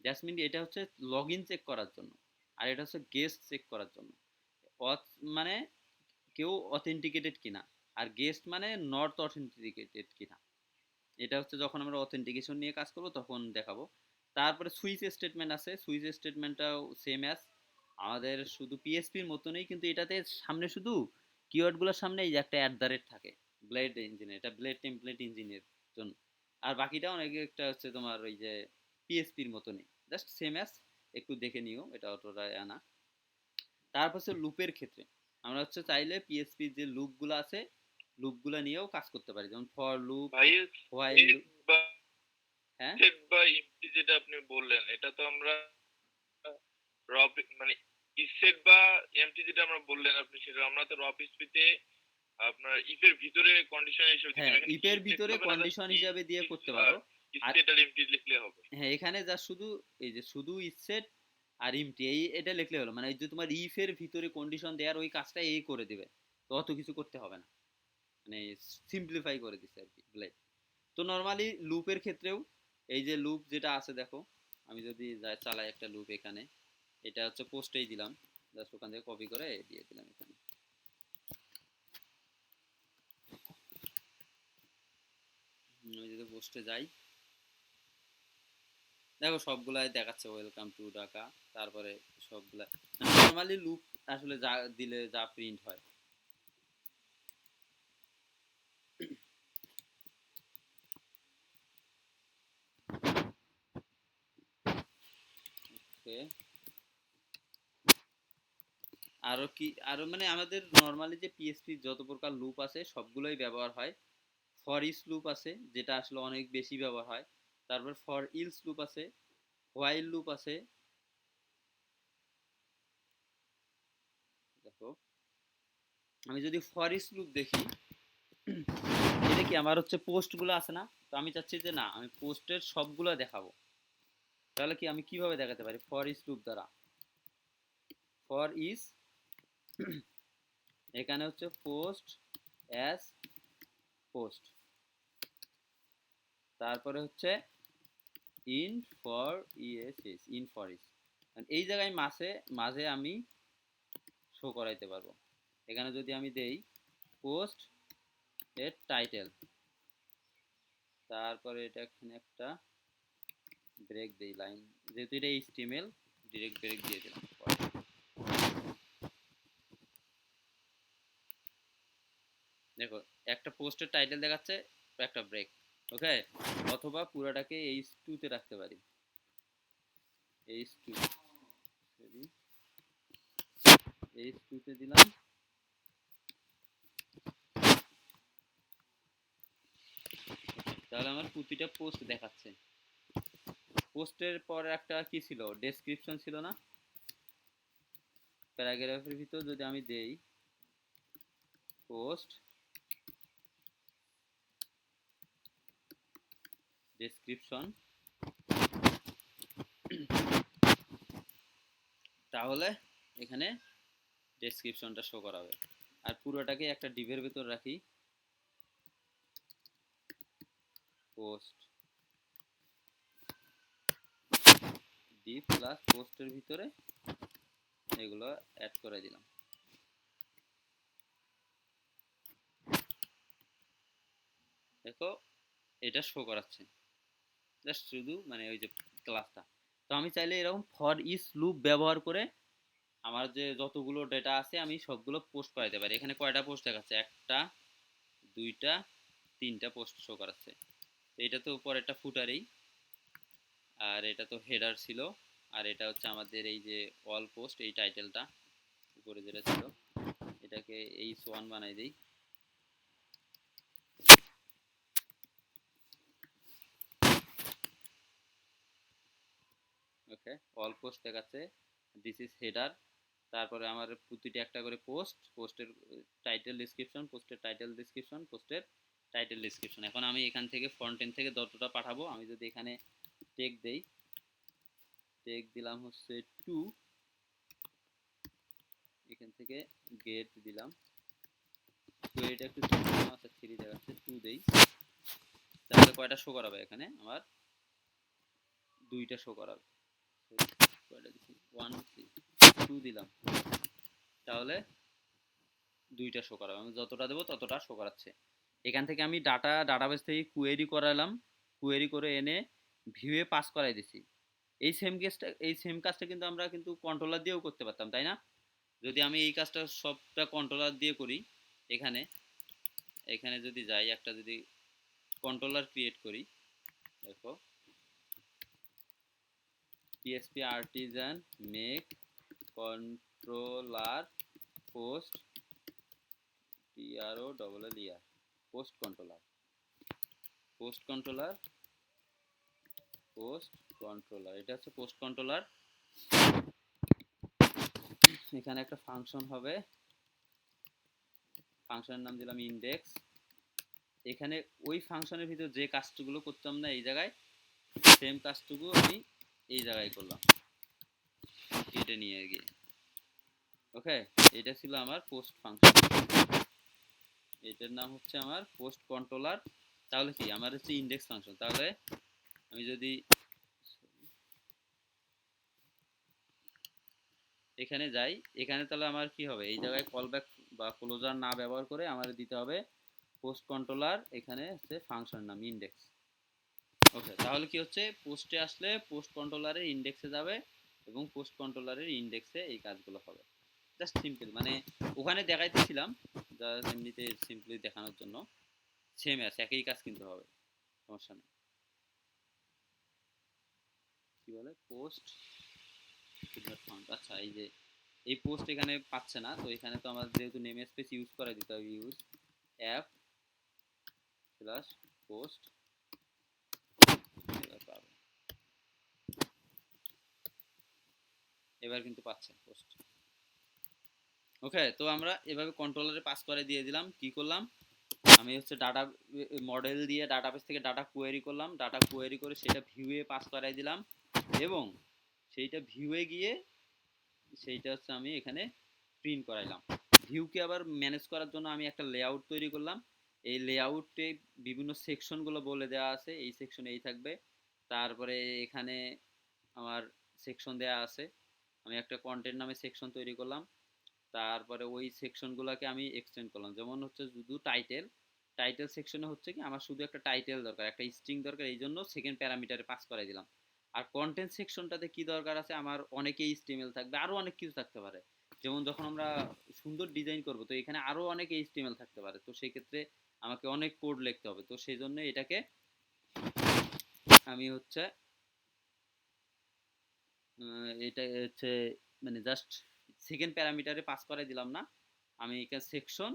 জাসমিন এটা হচ্ছে লগ ইন চেক করার জন্য, আর এটা হচ্ছে গেস্ট চেক করার জন্য। অথ মানে কেউ অথেন্টিকেটেড কিনা, আর গেস্ট মানে নট অথেন্টিকেটেড কিনা। এটা হচ্ছে যখন আমরা অথেন্টিকেশন নিয়ে কাজ করব তখন দেখাবো। তারপরে সুইচ স্টেটমেন্ট আছে, সুইচ স্টেটমেন্টটাও সেম অ্যাজ আমাদের, শুধু পিএসপির মতনই, কিন্তু এটাতে সামনে শুধু কিওয়ার্ডগুলোর সামনে এই যে একটা অ্যাট দ্য রেট থাকে, ব্লেড ইঞ্জিনের, এটা ব্লেড টেমপ্লেট ইঞ্জিনের জন্য। আর বাকিটা অনেক একটা হচ্ছে তোমার ওই যে পিএসপির মতনই, জাস্ট সেম অ্যাজ, একটু দেখে নিও, এটা অতটা আনা। তারপর হচ্ছে লুপের ক্ষেত্রে আমরা হচ্ছে চাইলে পিএসপির যে লুপগুলো আছে, লুপগুলো নিয়েও কাজ করতে পারি, যেমন ফর লুপ, ভাই হোয়াইল সেট লুপ। বা হ্যাঁ, সেট বা এমটি যেটা আপনি বললেন, এটা তো আমরা র মানে ইসেট বা এমটি যেটা আমরা বললেন আপনি, সেটা আমরা তো র পিএসপিতে আপনার ইফের ভিতরে কন্ডিশন হিসেবে দিবেন। হ্যাঁ, এখানে কি ইপের ইফ লিখতে ভিতরে হবে না, জাস্ট কন্ডিশন হিসাবে দিয়ে করতে আর পারো। আর স্টেট আর এমটি লিখলে হবে? হ্যাঁ, এখানে যা শুধু এই যে শুধু ইসেট আর ইমটি এই এটা লিখলে হলো, মানে এই যে তোমার ইফের ভিতরে কন্ডিশন দেওয়ার ওই কাজটা এই করে দিবে, তো অত কিছু করতে হবে না, মানে সিম্পলিফাই করে দিছে আর কি ব্লেড। তো নর্মালি লুপের ক্ষেত্রেও এই যে লুপ যেটা আছে দেখো, আমি যদি চালাই একটা লুপ এখানে, এটা হচ্ছে পোস্টেই দিলাম, জাস্ট ওখান থেকে কপি করে দিয়ে দিলাম এখানে। আমি যদি পোস্টে যাই, দেখো সবগুলাই দেখাচ্ছে ওয়েলকাম টু ঢাকা, তারপরে সবগুলা নর্মালি লুপ আসলে যা দিলে যা প্রিন্ট হয়। ওকে, আরো কি, আরো মানে আমাদের নর্মালি যে পিএসপি যত প্রকার লুপ আছে সবগুলোই ব্যবহার হয়। ফর ইচ লুপ আছে, যেটা আসলে অনেক বেশি ব্যবহার হয়। তারপর ফর ইলস লুপ আছে, হোয়াইল লুপ আছে। দেখো আমি যদি ফর ইচ লুপ দেখি, এটা কি আমার হচ্ছে পোস্টগুলো আছে না, তো আমি চাচ্ছি যে না, আমি পোস্টের সবগুলো দেখাবো। তাহলে কি আমি কিভাবে দেখাতে পারি ফর ইচ লুপ দ্বারা? ফর ইচ, এখানে হচ্ছে পোস্ট অ্যাজ পোস্ট, তারপরে হচ্ছে in for ESS, in for each, এই জায়গায় মাঝে মাঝে আমি শো করাইতে পারবো। এখানে যদি আমি দেই পোস্ট এর টাইটেল, তারপরে এটা এখানে একটা ব্রেক দেই লাইন, যেহেতু এটা এইচটিএমএল, ডিরেক্ট ব্রেক দিয়ে দিলাম। দেখো একটা পোস্টের টাইটেল দেখাচ্ছে, একটা ব্রেক, ওকে। অথবা পুরাটাকে এইচ টু তে রাখতে পারি, এইচ টু, এইচ টু তে দিলাম। তাহলে আমার প্রতিটা পোস্ট দেখাচ্ছে। পোস্টের পর একটা কি ছিল, ডেসক্রিপশন ছিল না, প্যারাগ্রাফের ভিতর যদি আমি দেই পোস্ট ডেসক্রিপশন, তাহলে এখানে ডেসক্রিপশনটা শো করাবে। আর পুরোটাকে একটা ডিভের ভিতর রাখি, পোস্ট ডিভ প্লাস পোস্টের ভিতরে এগুলো অ্যাড করে দিলাম। দেখো এটা শো করাচ্ছে, জাস্ট শুধু মানে ওই যে ক্লাসটা। তো আমি চাইলে এরকম ফর ইচ লুপ ব্যবহার করে আমার যে যতগুলো ডেটা আছে আমি সবগুলো পোস্ট করাইতে পারি। এখানে কয়টা পোস্ট দেখাচ্ছে, একটা, দুইটা, তিনটা পোস্ট শো করাচ্ছে। তো এটা তো পরেরটা ফুটারেই, আর এটা তো হেডার ছিল, আর এটা হচ্ছে আমাদের এই যে অল পোস্ট, এই টাইটেলটা উপরে যেটা ছিল, এটাকে এই সোয়ান বানাই দিই। ওকে, অল পোস্ট দেখাচ্ছে, দিস ইজ হেডার। তারপরে আমার প্রতিটি একটা করে পোস্ট, পোস্টের টাইটেল ডিসক্রিপশন, পোস্টের টাইটেল ডিসক্রিপশন, পোস্টের টাইটেল ডিসক্রিপশন। এখন আমি এখান থেকে ফ্রন্ট এন্ড থেকে যতটা পাঠাবো, আমি যদি এখানে টেক দেই, টেক দিলাম হচ্ছে 2, এখান থেকে গেট দিলাম, তো এটা একটু আচ্ছা 3 দেখাচ্ছে, 2 দেই, তাহলে কয়টা শো করাবে এখানে আমার? দুইটা শো করাবে। কয়টা দিচ্ছি, 1 2 দিলাম, তাহলে দুইটা শো করাবে। আমি যতটা দেবো ততটা শো করাচ্ছে। এখান থেকে আমি ডাটাবেস থেকে কুয়েরি করালাম, কুয়েরি করে এনে ভিউয়ে পাস করাই দিছি। এই সেম কাজটা কিন্তু আমরা কিন্তু কন্ট্রোলার দিয়েও করতে পারতাম, তাই না? যদি আমি এই কাজটা সবটা কন্ট্রোলার দিয়ে করি, এখানে এখানে যদি যাই, একটা যদি কন্ট্রোলার ক্রিয়েট করি, দেখো PHP artisan make controller post TROLLER post controller post controller post controller এটা হচ্ছে পোস্ট কন্ট্রোলার। এখানে একটা ফাংশন হবে, ফাংশনের নাম দিলাম ইন্ডেক্স। এখানে ওই ফাংশনের ভিতর যে কাজগুলো করতাম না এই জায়গায়, সেম কাজটুকু আমি এই জায়গায় করলাম, কেটে নিয়ে গিয়ে। ওকে, এটা ছিল আমার পোস্ট ফাংশন, এটার নাম হচ্ছে আমার পোস্ট কন্ট্রোলার। তাহলে কি আমার হচ্ছে ইন্ডেক্স ফাংশন। তাহলে আমি যদি এখানে যাই, এখানে তাহলে আমার কি হবে, এই জায়গায় কলব্যাক বা ক্লোজার না ব্যবহার করে আমার দিতে হবে পোস্ট কন্ট্রোলার, এখানে হচ্ছে ফাংশন নাম ইন্ডেক্স। ওকে, তাহলে কি হচ্ছে, পোস্টে আসলে পোস্ট কন্ট্রোলারের ইন্ডেক্সে যাবে এবং পোস্ট কন্ট্রোলারের ইন্ডেক্সে এই কাজগুলো হবে। জাস্ট সিম্পল, মানে ওখানে দেখাইতেছিলাম জাস্ট এমনিতে সিম্পলি দেখানোর জন্য। সেম আছে, একই কাজ কিন্তু হবে, সমস্যা নেই। কি বলে পোস্ট, আচ্ছা এই যে এই পোস্ট এখানে পাচ্ছে না, তো এখানে তো আমার যেহেতু নেম স্পেস ইউজ করে দিতে হবে, ইউজ অ্যাপ প্লাস পোস্ট, এবার কিন্তু পাচ্ছে পোস্ট। ওকে, তো আমরা এভাবে কন্ট্রোলারে পাস করে দিয়ে দিলাম। কি করলাম, আমি হচ্ছে ডাটা মডেল দিয়ে ডাটাবেস থেকে ডাটা কোয়েরি করলাম, ডাটা কোয়েরি করে সেটা ভিউয়ে পাস করাই দিলাম, এবং সেইটা ভিউয়ে গিয়ে সেইটা হচ্ছে আমি এখানে প্রিন্ট করাইলাম। ভিউকে আবার ম্যানেজ করার জন্য আমি একটা লেআউট তৈরি করলাম। এই লেআউটে বিভিন্ন সেকশনগুলো বলে দেওয়া আছে, এই সেকশন এই থাকবে, তারপরে এখানে আমার সেকশন দেওয়া আছে। আমি একটা কন্টেন্ট নামে সেকশন তৈরি করলাম, তারপরে ওই সেকশনগুলোকে আমি এক্সটেন্ড করলাম। যেমন হচ্ছে শুধু টাইটেল, টাইটেল সেকশনে হচ্ছে কি আমার শুধু একটা টাইটেল দরকার, একটা স্ট্রিং দরকার, এই জন্য সেকেন্ড প্যারামিটারে পাস করে দিলাম। আর কন্টেন্ট সেকশনটাতে কি দরকার আছে, আমার অনেকেই HTML থাকবে, আরও অনেক কিছু থাকতে পারে। যেমন যখন আমরা সুন্দর ডিজাইন করব, তো এখানে আরও অনেক HTML থাকতে পারে, তো সেই ক্ষেত্রে আমাকে অনেক কোড লিখতে হবে। তো সেই জন্য এটাকে আমি হচ্ছে এটা হচ্ছে মানে জাস্ট সেকেন্ড প্যারামিটারে পাস করে দিলাম না, আমি এখানে সেকশন,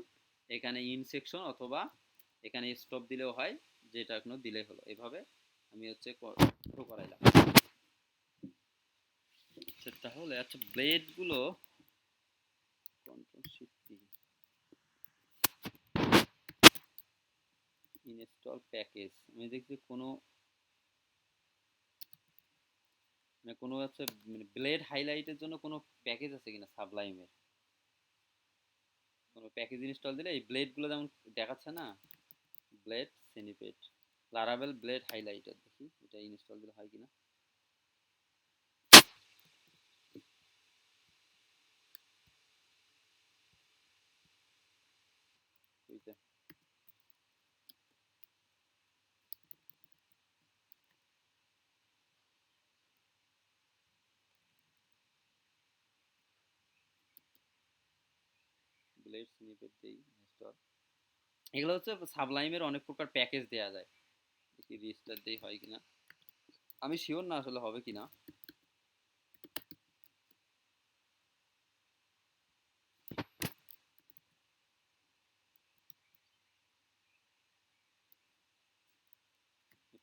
এখানে ইন সেকশন, অথবা এখানে স্টপ দিলেও হয়, যেটা কোনো দিলেই হলো। এভাবে আমি হচ্ছে করাইলাম। তাহলে আচ্ছা ব্লেড গুলো কন্ট্রোল শিফট ইনস্টল প্যাকেজ, আমি দেখছি কোনো মানে কোনো হচ্ছে মানে ব্লেড হাইলাইটের জন্য কোনো প্যাকেজ আছে কিনা সাবলাইমের, কোনো প্যাকেজ ইনস্টল দিলে এই ব্লেড গুলো যেমন দেখাচ্ছে না, blade snippet Laravel blade highlighter, দেখি এটা ইনস্টল দিলে হয় কিনা। ওইটা ব্লেড স্নিপেট দেই ইনস্টল। এগুলো হচ্ছে সাবলাইমের অনেক প্রকার প্যাকেজ দেওয়া যায়, দেখি রেজিস্টার দেই হয় কিনা, আমি শিওর না আসলে হবে কিনা।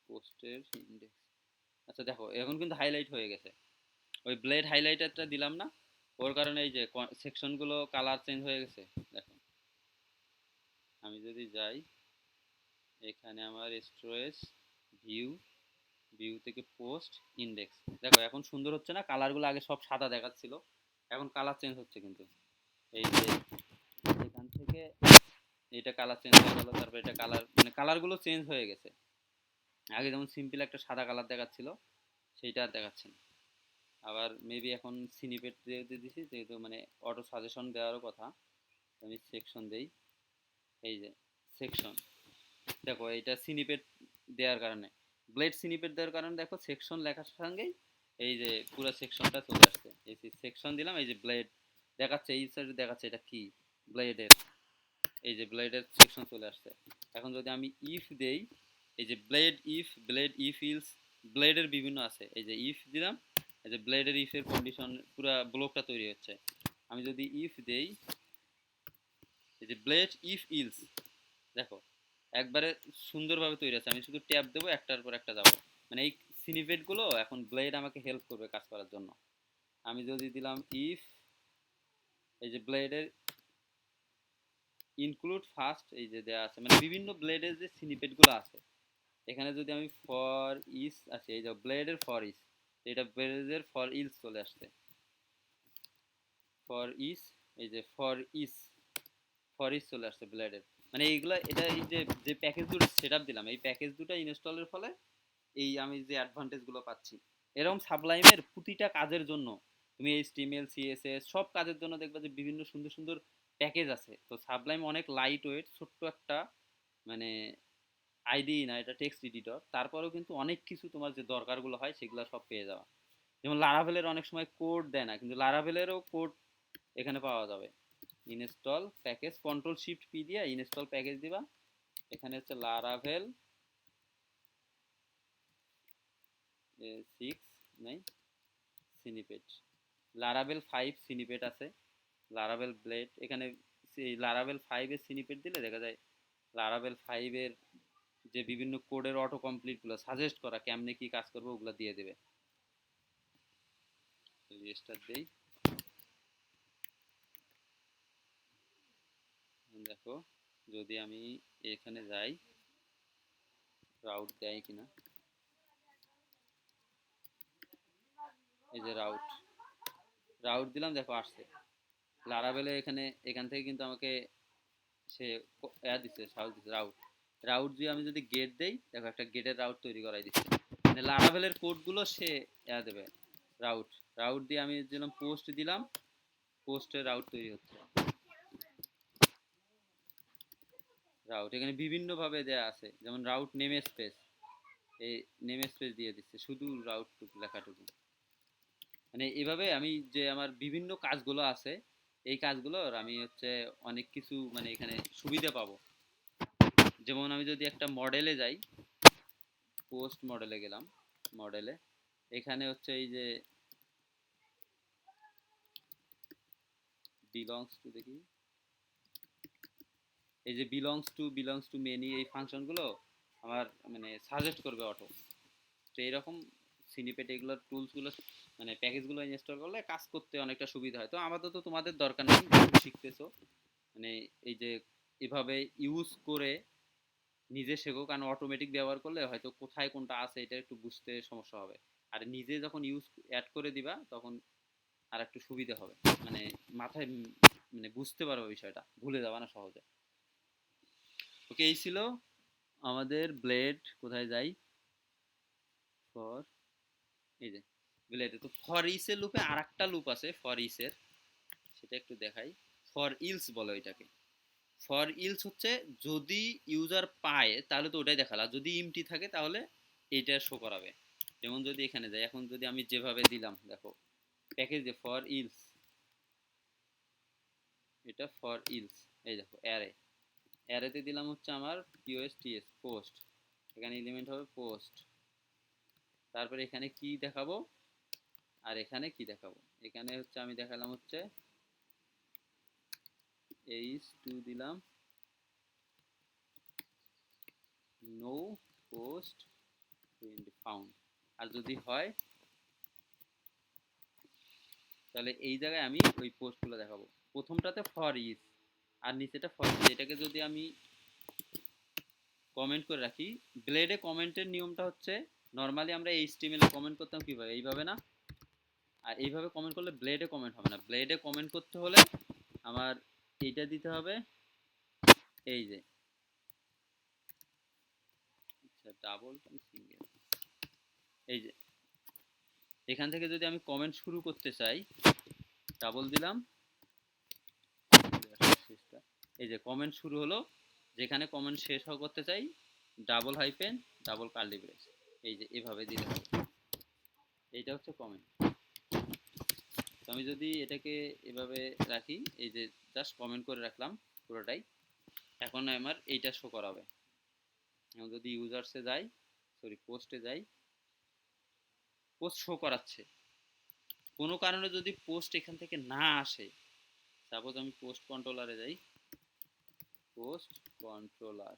পোস্টের ইন্ডেক্স, আচ্ছা দেখো এখন কিন্তু হাইলাইট হয়ে গেছে, ওই ব্লেড হাইলাইটারটা দিলাম না, ওর কারণে এই যে সেকশনগুলো কালার চেঞ্জ হয়ে গেছে। দেখো আমি যদি যাই এখানে আমার স্টোরেজ, ভিউ, ভিউ থেকে পোস্ট, ইন্ডেক্স, দেখো এখন সুন্দর হচ্ছে না, কালারগুলো আগে সব সাদা দেখাচ্ছিল, এখন কালার চেঞ্জ হচ্ছে কিন্তু। এই যে এখান থেকে এটা কালার চেঞ্জ হয়ে গেল, তারপর এটা কালার মানে কালারগুলো চেঞ্জ হয়ে গেছে। আগে যেমন সিম্পল একটা সাদা কালার দেখাচ্ছিল, সেইটা আর দেখাচ্ছে না। আবার মেবি এখন সিনিপেট যেহেতু দিছি, যেহেতু মানে অটো সাজেশন দেওয়ারও কথা, আমি সেকশন দেই, এই যে সেকশন, দেখো এইটা সিনিপেট দেওয়ার কারণে, ব্লেড সিনিপেট দেওয়ার কারণে দেখো সেকশন লেখার সঙ্গেই এই যে পুরো সেকশনটা চলে আসছে, এই সেকশন দিলাম, এই যে ব্লেড দেখাচ্ছে, এই সাইডে দেখাচ্ছে এটা কি ব্লেডের, এই যে ব্লেডের সেকশন চলে আসছে। এখন যদি আমি ইফ দেই, এই যে ব্লেড ইফ ইলস, ব্লেডের বিভিন্ন আছে, এই যে ইফ দিলাম, এই যে ব্লেডের ইফের কন্ডিশন পুরো ব্লকটা তৈরি হচ্ছে। আমি যদি ইফ দেই, এই যে ব্লেড ইফ ইলস, দেখো একবারে সুন্দরভাবে তৈরি আছে। আমি শুধু ট্যাপ দেবো, একটার পর একটা যাবো, মানে এই সিনিভেটগুলো এখন ব্লেড আমাকে হেল্প করবে কাজ করার জন্য। আমি যদি দিলাম ইফ, এই যে ব্লেডের ইনক্লুড ফার্স্ট, এই যে দেওয়া আছে, মানে বিভিন্ন ব্লেডের যে সিনিপেটগুলো আছে, এখানে যদি আমি ফর ইস আছে, এই যে ব্লেডের ফর ইস, এটা ব্লেডের ফর ইলস চলে আসছে, ফর ইস, এই যে ফর ইস চলে আসছে ব্লেডের। মানে এইগুলা, এটা এই যে যে প্যাকেজ দুটো সেট আপ দিলাম, এই প্যাকেজ দুটো ইনস্টলের ফলে এই আমি যে অ্যাডভান্টেজগুলো পাচ্ছি। এরকম সাবলাইমের প্রতিটা কাজের জন্য তুমি এইচটিএমএল সিএসএস সব কাজের জন্য দেখবা যে বিভিন্ন সুন্দর সুন্দর প্যাকেজ আছে। তো সাবলাইম অনেক লাইট ওয়েট, ছোট্ট একটা মানে আইডি না, এটা টেক্সট এডিটর, তারপরেও কিন্তু অনেক কিছু তোমার যে দরকারগুলো হয় সেগুলো সব পেয়ে যাওয়া। যেমন লারাভেলের অনেক সময় কোড দেয় না, কিন্তু লারাভেলেরও কোড এখানে পাওয়া যাবে। Install package, control shift P দিয়ে ইনস্টল প্যাকেজ দিবা, এখানে হচ্ছে লারাভেল 6 নাই সিনিপেট, লারাভেল 5 সিনিপেট আছে, লারাভেল ব্লেড, এখানে লারাভেল 5 এর সিনিপেট দিলে দেখা যায় লারাভেল 5 এর যে বিভিন্ন কোডের অটো কমপ্লিটগুলো সাজেস্ট করা কেমনে কি কাজ করবে ওগুলো দিয়ে দেবে। রেজিস্টার দেই, দেখো যদি আমি এখানে যাই, রাউট দেয় কিনা, এই যে রাউট দিলাম, দেখো আসছে লারাভেলে, এখান থেকে কিন্তু আমাকে সে দিচ্ছে, সাহস দিচ্ছে রাউট দিয়ে আমি যদি গেট দেই, দেখো একটা গেটের রাউট তৈরি করাই দিচ্ছে, মানে লারাভেলের কোডগুলো সে দেবে। রাউট রাউট দিয়ে আমি দিলাম, পোস্ট দিলাম, পোস্টের রাউট তৈরি হচ্ছে। রাউট এখানে বিভিন্ন ভাবে দেয়া আছে, যেমন রাউট নেম স্পেস, এই নেম স্পেস দিয়ে দিচ্ছে শুধু রাউট লেখাটুকু। মানে এইভাবে আমি যে আমার বিভিন্ন কাজগুলো আছে, এই কাজগুলোর আমি হচ্ছে অনেক কিছু মানে এখানে সুবিধা পাবো। যেমন আমি যদি একটা মডেলে যাই, পোস্ট মডেলে গেলাম, মডেলে এখানে হচ্ছে এই যে বিলংস টু, দেখি এই যে বিলংস টু মেনি, এই ফাংশনগুলো আমার মানে সাজেস্ট করবে অটো। তো এইরকম সিনিপেট এগুলোর টুলসগুলো মানে প্যাকেজগুলো ইনস্টল করলে কাজ করতে অনেকটা সুবিধা হয়। তো আপাতত তোমাদের দরকার নেই, শিখতেছো মানে এই যে এভাবে ইউজ করে নিজে শেখো, কারণ অটোমেটিক ব্যবহার করলে হয়তো কোথায় কোনটা আছে এটা একটু বুঝতে সমস্যা হবে। আর নিজে যখন ইউজ অ্যাড করে দিবা তখন আর একটু সুবিধা হবে, মানে মাথায় মানে বুঝতে পারবে বিষয়টা, ভুলে যাবা না সহজে। ওকে, এই ছিল আমাদের ব্লেড। কোথায় যাই, ফর, এই যে ব্লেডে তো ফর ইসের লুপে আর একটা লুপ আছে ফর ইসের, সেটা একটু দেখাই। ফর ইলস বলে ওইটাকে। ফর ইলস হচ্ছে যদি ইউজার পায় তাহলে তো ওটাই দেখালা, যদি ইমটি থাকে তাহলে এইটা শো করাবে। যেমন যদি এখানে যাই, এখন যদি আমি যেভাবে দিলাম, দেখো প্যাকেজ যে ফর ইলস, এটা ফর ইলস, এই দেখো অ্যারেতে দিলাম হচ্ছে আমার পিওএসটিএস পোস্ট, এখানে এলিমেন্ট হবে পোস্ট, তারপরে এখানে কি দেখাবো আর এখানে কি দেখাবো, এখানে হচ্ছে আমি দেখালাম হচ্ছে h2 দিলাম, নো পোস্ট ফাউন্ড, আর যদি হয় তাহলে এই জায়গায় আমি ওই পোস্টগুলো দেখাবো। প্রথমটাতে ফর ইজ আর নিচেটা ফর ইজ, এটাকে যদি আমি কমেন্ট করে রাখি, ব্লেডে কমেন্টের নিয়মটা হচ্ছে নর্মালি আমরা এইচটিএমএল এ কমেন্ট করতাম কিভাবে, এইভাবে না, আর এইভাবে কমেন্ট করলে ব্লেডে কমেন্ট হবে না। ব্লেডে কমেন্ট করতে হলে আমার এইটা দিতে হবে, এই যে আচ্ছা ডাবল সিঙ্গেল, এই যে এখান থেকে যদি আমি কমেন্ট শুরু করতে চাই, ডাবল দিলাম, এই যে কমেন্ট শুরু হলো, যেখানে কমেন্ট শেষ করতে চাই double hyphen double curly brace, এই যে এভাবে দিতে হবে, এইটা হচ্ছে কমেন্ট। তো আমি যদি এটাকে এভাবে রাখি, এই যে জাস্ট কমেন্ট করে রাখলাম পুরোটাই, এখন আমার এইটা শো করাবে। এখন যদি ইউজার্সে যাই, সরি পোস্টে যাই, পোস্ট শো করাচ্ছে। কোনো কারণে যদি পোস্ট এখান থেকে না আসে, সাপোজ আমি পোস্ট কন্ট্রোলারে যাই, পোস্ট কন্ট্রোলার,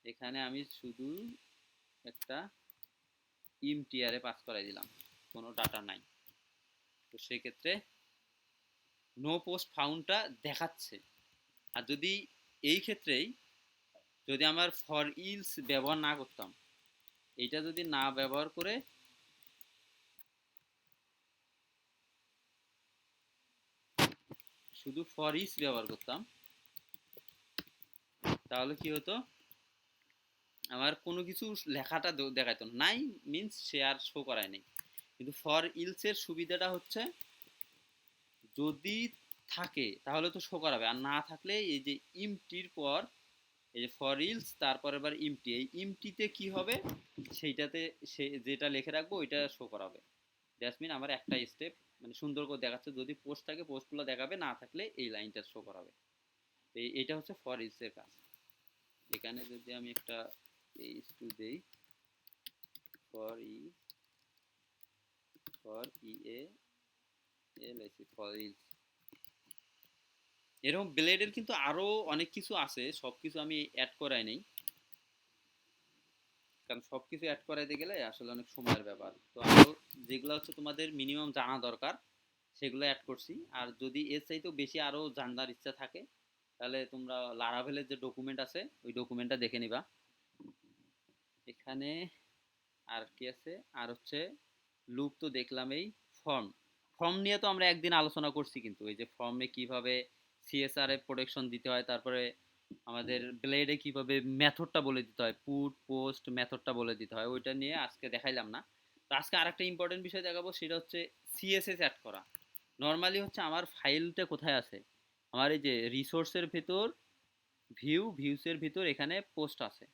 এখানে আমি শুধু একটা ইমটিআরে পাস করাই দিলাম, কোনো ডাটা নাই, তো সেক্ষেত্রে নো পোস্ট ফাউন্ডটা দেখাচ্ছে। আর যদি এই ক্ষেত্রেই যদি আমার ফর ইলস ব্যবহার না করতাম, এইটা যদি না ব্যবহার করে শুধু ফর ইচ ব্যবহার করতাম, তাহলে কি হতো, আমার কোনো কিছু লেখাটা দেখাইতো নাই, মিনস সে আর শো করায় নাই। কিন্তু ফর ইলসের সুবিধাটা হচ্ছে যদি থাকে তাহলে তো শো করাবে, আর না থাকলে এই যে ইমটির পর এই যে ফর ইলস তারপর এবার ইমটি, এই ইমটিতে কি হবে সেইটাতে সে যেটা লিখে রাখবো ওইটা শো করাবে। দ্যাটস মিন আমার একটা স্টেপ মানে সুন্দর করে দেখাচ্ছে, যদি পোস্ট থাকে পোস্টগুলো দেখাবে, না থাকলে এই লাইনটা শো করাবে। এইটা হচ্ছে ফর ইলসের কাজ। এখানে যদি আমি একটা এইচ টু দেই, for E, for E A L AC, for else. এরকম ব্লেডের কিন্তু আরো অনেক কিছু আছে, সবকিছু আমি অ্যাড করাই নাই, কারণ সবকিছু অ্যাড করাইতে গেলে আসলে অনেক সময়ের ব্যাপার। তো আরো যেগুলো হচ্ছে তোমাদের মিনিমাম জানা দরকার সেগুলো অ্যাড করছি। আর যদি এর চাইতেও বেশি আরো জানার ইচ্ছা থাকে তাহলে তোমরা লারাভেলের যে ডকুমেন্ট আছে ওই ডকুমেন্টটা দেখে নিবা। এখানে আর কি আছে, আর হচ্ছে লুপ তো দেখলাম, এই ফর্ম, ফর্ম নিয়ে তো আমরা একদিন আলোচনা করছি, কিন্তু এই যে ফর্মে কিভাবে সিএসআর এ প্রোটেকশন দিতে হয়, তারপরে আমাদের ব্লেডে কিভাবে মেথডটা বলে দিতে হয়, পুট পোস্ট মেথডটা বলে দিতে হয়, ওইটা নিয়ে আজকে দেখাইলাম না। তো আজকে আরেকটা ইম্পর্টেন্ট বিষয় দেখাবো, সেটা হচ্ছে সিএসএস অ্যাড করা। নর্মালি হচ্ছে আমার ফাইলটা কোথায় আছে, আমার এই যে রিসোর্সের ভেতর ভিউসের ভিতর এখানে পোস্ট আছে,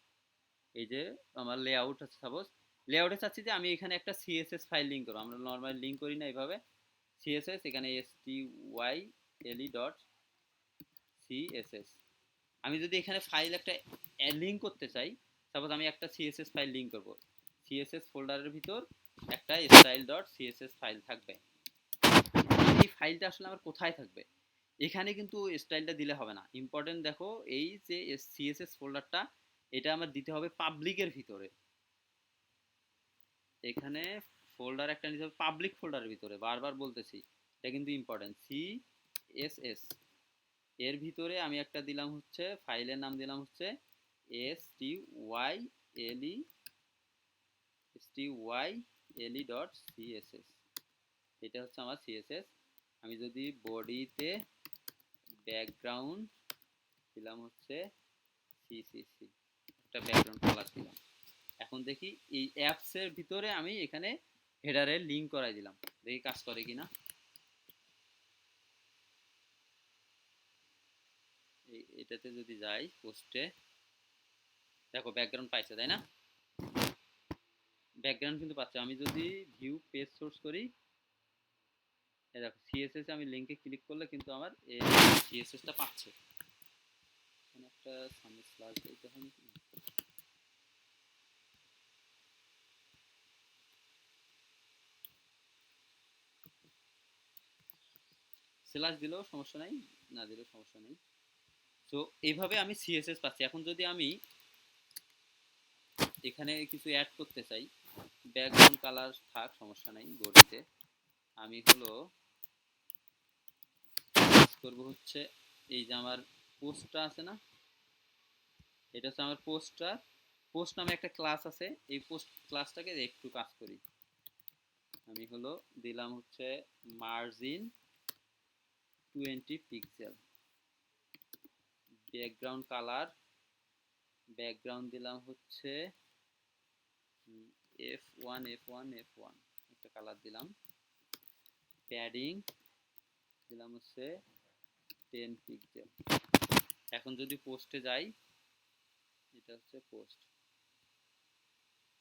এই যে আমার লেআউট আছে, সাপোজ লেআউটে চাচ্ছি যে আমি এখানে একটা সিএসএস ফাইল লিঙ্ক করবো, আমরা নর্মালি লিঙ্ক করি না এইভাবে, সিএসএস এখানে STYLE ডট সিএসএস। আমি যদি এখানে ফাইল একটা লিঙ্ক করতে চাই, সাপোজ আমি একটা সিএসএস ফাইল লিঙ্ক করব, সিএসএস ফোল্ডারের ভিতর একটা স্টাইল ডট সিএসএস ফাইল থাকবে। এই ফাইলটা আসলে আমার কোথায় থাকবে, এখানে কিন্তু স্টাইলটা দিলে হবে না, ইম্পর্টেন্ট দেখো এই যে সিএসএস ফোল্ডারটা এটা আমার দিতে হবে পাবলিকের ভিতরে। এখানে ফোল্ডার একটা নিতে হবে পাবলিক ফোল্ডারের ভিতরে, বারবার বলতেছি এটা কিন্তু ইম্পর্টেন্ট। সিএসএস এর ভিতরে আমি একটা দিলাম হচ্ছে ফাইলের নাম দিলাম হচ্ছে STYLE ডট সিএসএস, এটা হচ্ছে আমার সিএসএস। আমি যদি বডিতে ব্যাকগ্রাউন্ড দিলাম হচ্ছে সিসিসি, একটা ব্যাকগ্রাউন্ড কালার দিলাম। এখন দেখি এই অ্যাপসের ভিতরে আমি এখানে হেডারের লিঙ্ক করাই দিলাম, দেখি কাজ করে কিনা। এটাতে যদি যাই পোস্টে, দেখো ব্যাকগ্রাউন্ড পাইছে তাই না, ব্যাকগ্রাউন্ড কিন্তু পাচ্ছে। আমি যদি ভিউ পেজ সোর্স করি, এই দেখো সিএসএস আমি লিঙ্কে ক্লিক করলে কিন্তু আমার সিএসএসটা পাচ্ছে। এখানে একটা সামনে স্ল্যাশ দিতে হয় নাকি, স্ল্যাশ দিলেও সমস্যা নাই, না দিলেও সমস্যা নেই। তো এইভাবে আমি সিএসএস পাচ্ছি। এখন যদি আমি এখানে কিছু অ্যাড করতে চাই, ব্যাকগ্রাউন্ড কালার থাক সমস্যা নাই, বডিতে আমি হলো করব হচ্ছে এই যে আমার পোস্টটা আছে না, এটা হচ্ছে আমার পোস্টটা, পোস্ট নামে একটা ক্লাস আছে, এই পোস্ট ক্লাসটাকে একটু কাজ করি। আমি হলো দিলাম হচ্ছে margin 20 pixel, background colour, background দিলাম হচ্ছে F1 একটা কালার দিলাম, প্যাডিং দিলাম হচ্ছে 10 পিক্সেল। এখন যদি পোস্টে যাই, এটা হচ্ছে পোস্ট,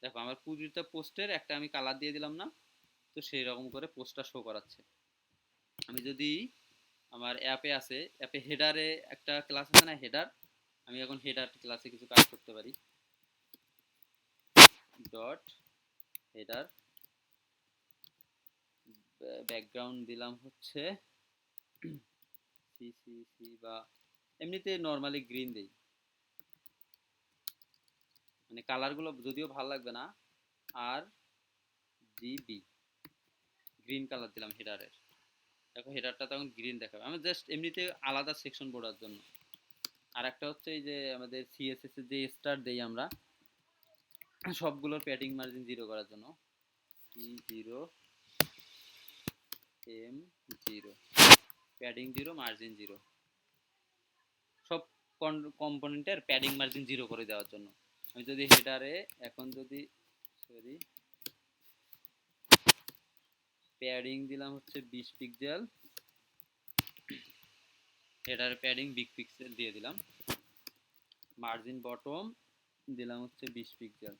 দেখো আমার পুরোটা পোস্টের একটা আমি কালার দিয়ে দিলাম না, তো সেই রকম করে পোস্টটা শো করাচ্ছে। আমি যদি আমার অ্যাপে আছে, অ্যাপে হেডারে একটা ক্লাস আছে না, হেডার, আমি এখন হেডার ক্লাসে কিছু কাজ করতে পারি। ডট হেডার, ব্যাকগ্রাউন্ড দিলাম হচ্ছে সি সি সি, বা এমনিতে নর্মালি গ্রিন দেই, মানে কালারগুলো যদিও ভালো লাগবে না। আর জিবি গ্রিন কালার দিলাম হেডারের। দেখো হেডারটা তখন গ্রিন দেখাবে, আমি জাস্ট এমনিতে আলাদা সেকশন বোর্ডার জন্য। আর একটা হচ্ছে এই যে আমাদের সিএসএস এর যে স্টার দেই আমরা সবগুলোর প্যাডিং মার্জিন 0 করার জন্য, P0 M0, প্যাডিং 0 মার্জিন 0, সব কম্পোনেন্টের প্যাডিং মার্জিন 0 করে দেওয়ার জন্য। আমি যদি হেডারে এখন যদি সরি প্যাডিং দিলাম হচ্ছে 20 পিক্সেল, হেডারে প্যাডিং 20 পিক্সেল দিয়ে দিলাম, মার্জিন বটম দিলাম হচ্ছে 20 পিক্সেল।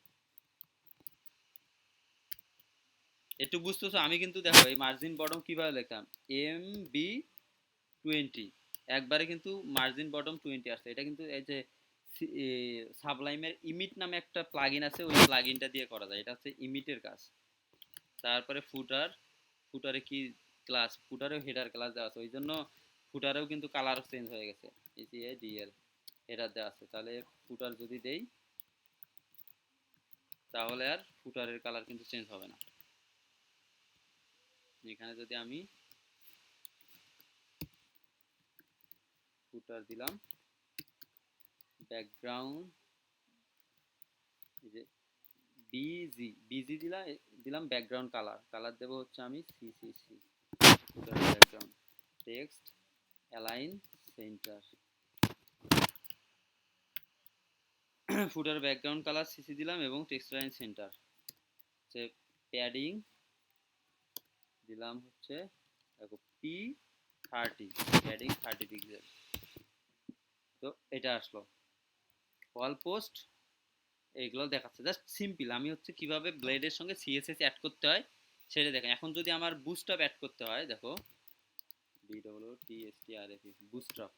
একটু বুঝতেছো, আমি কিন্তু দেখো এই মার্জিন বটম কিভাবে লিখলাম, MB20, একবারে কিন্তু মার্জিন বটম 20 আসছে। এটা কিন্তু এই যে সাবলাইমের ইমিট নামে একটা প্লাগইন আছে, ওই প্লাগইনটা দিয়ে করা যায়, এটা হচ্ছে ইমিটের কাজ। তারপরে ফুটারে কি ক্লাস, ফুটারেও হেডার ক্লাস দেওয়া আছে, ওই জন্য ফুটারেও কিন্তু কালার চেঞ্জ হয়ে গেছে, ECADL হেডার দেওয়া আছে। তাহলে ফুটার যদি দেই তাহলে আর ফুটারের কালার কিন্তু চেঞ্জ হবে না। এখানে যদি আমি ফুটার দিলাম, ব্যাকগ্রাউন্ড এই যে বিজি দিলাম ব্যাকগ্রাউন্ড কালার দেব হচ্ছে আমি সিসিসি, ফুটার ব্যাকগ্রাউন্ড টেক্সট অ্যালাইন সেন্টার, ফুটার ব্যাকগ্রাউন্ড কালার সিসি দিলাম এবং টেক্সট অ্যালাইন সেন্টার হচ্ছে, প্যাডিং দিলাম হচ্ছে দেখো P30, প্যাডিং 30 পিক্সেল। তো এটা আসলো ওয়াল পোস্ট, এইগুলো দেখাচ্ছে জাস্ট সিম্পল। আমি হচ্ছে কিভাবে ব্লেডের সঙ্গে সিএসএস অ্যাড করতে হয় সেটা দেখেন। এখন যদি আমার বুস্টআপ অ্যাড করতে হয়, দেখো BWTSTRF বুস্টআপ,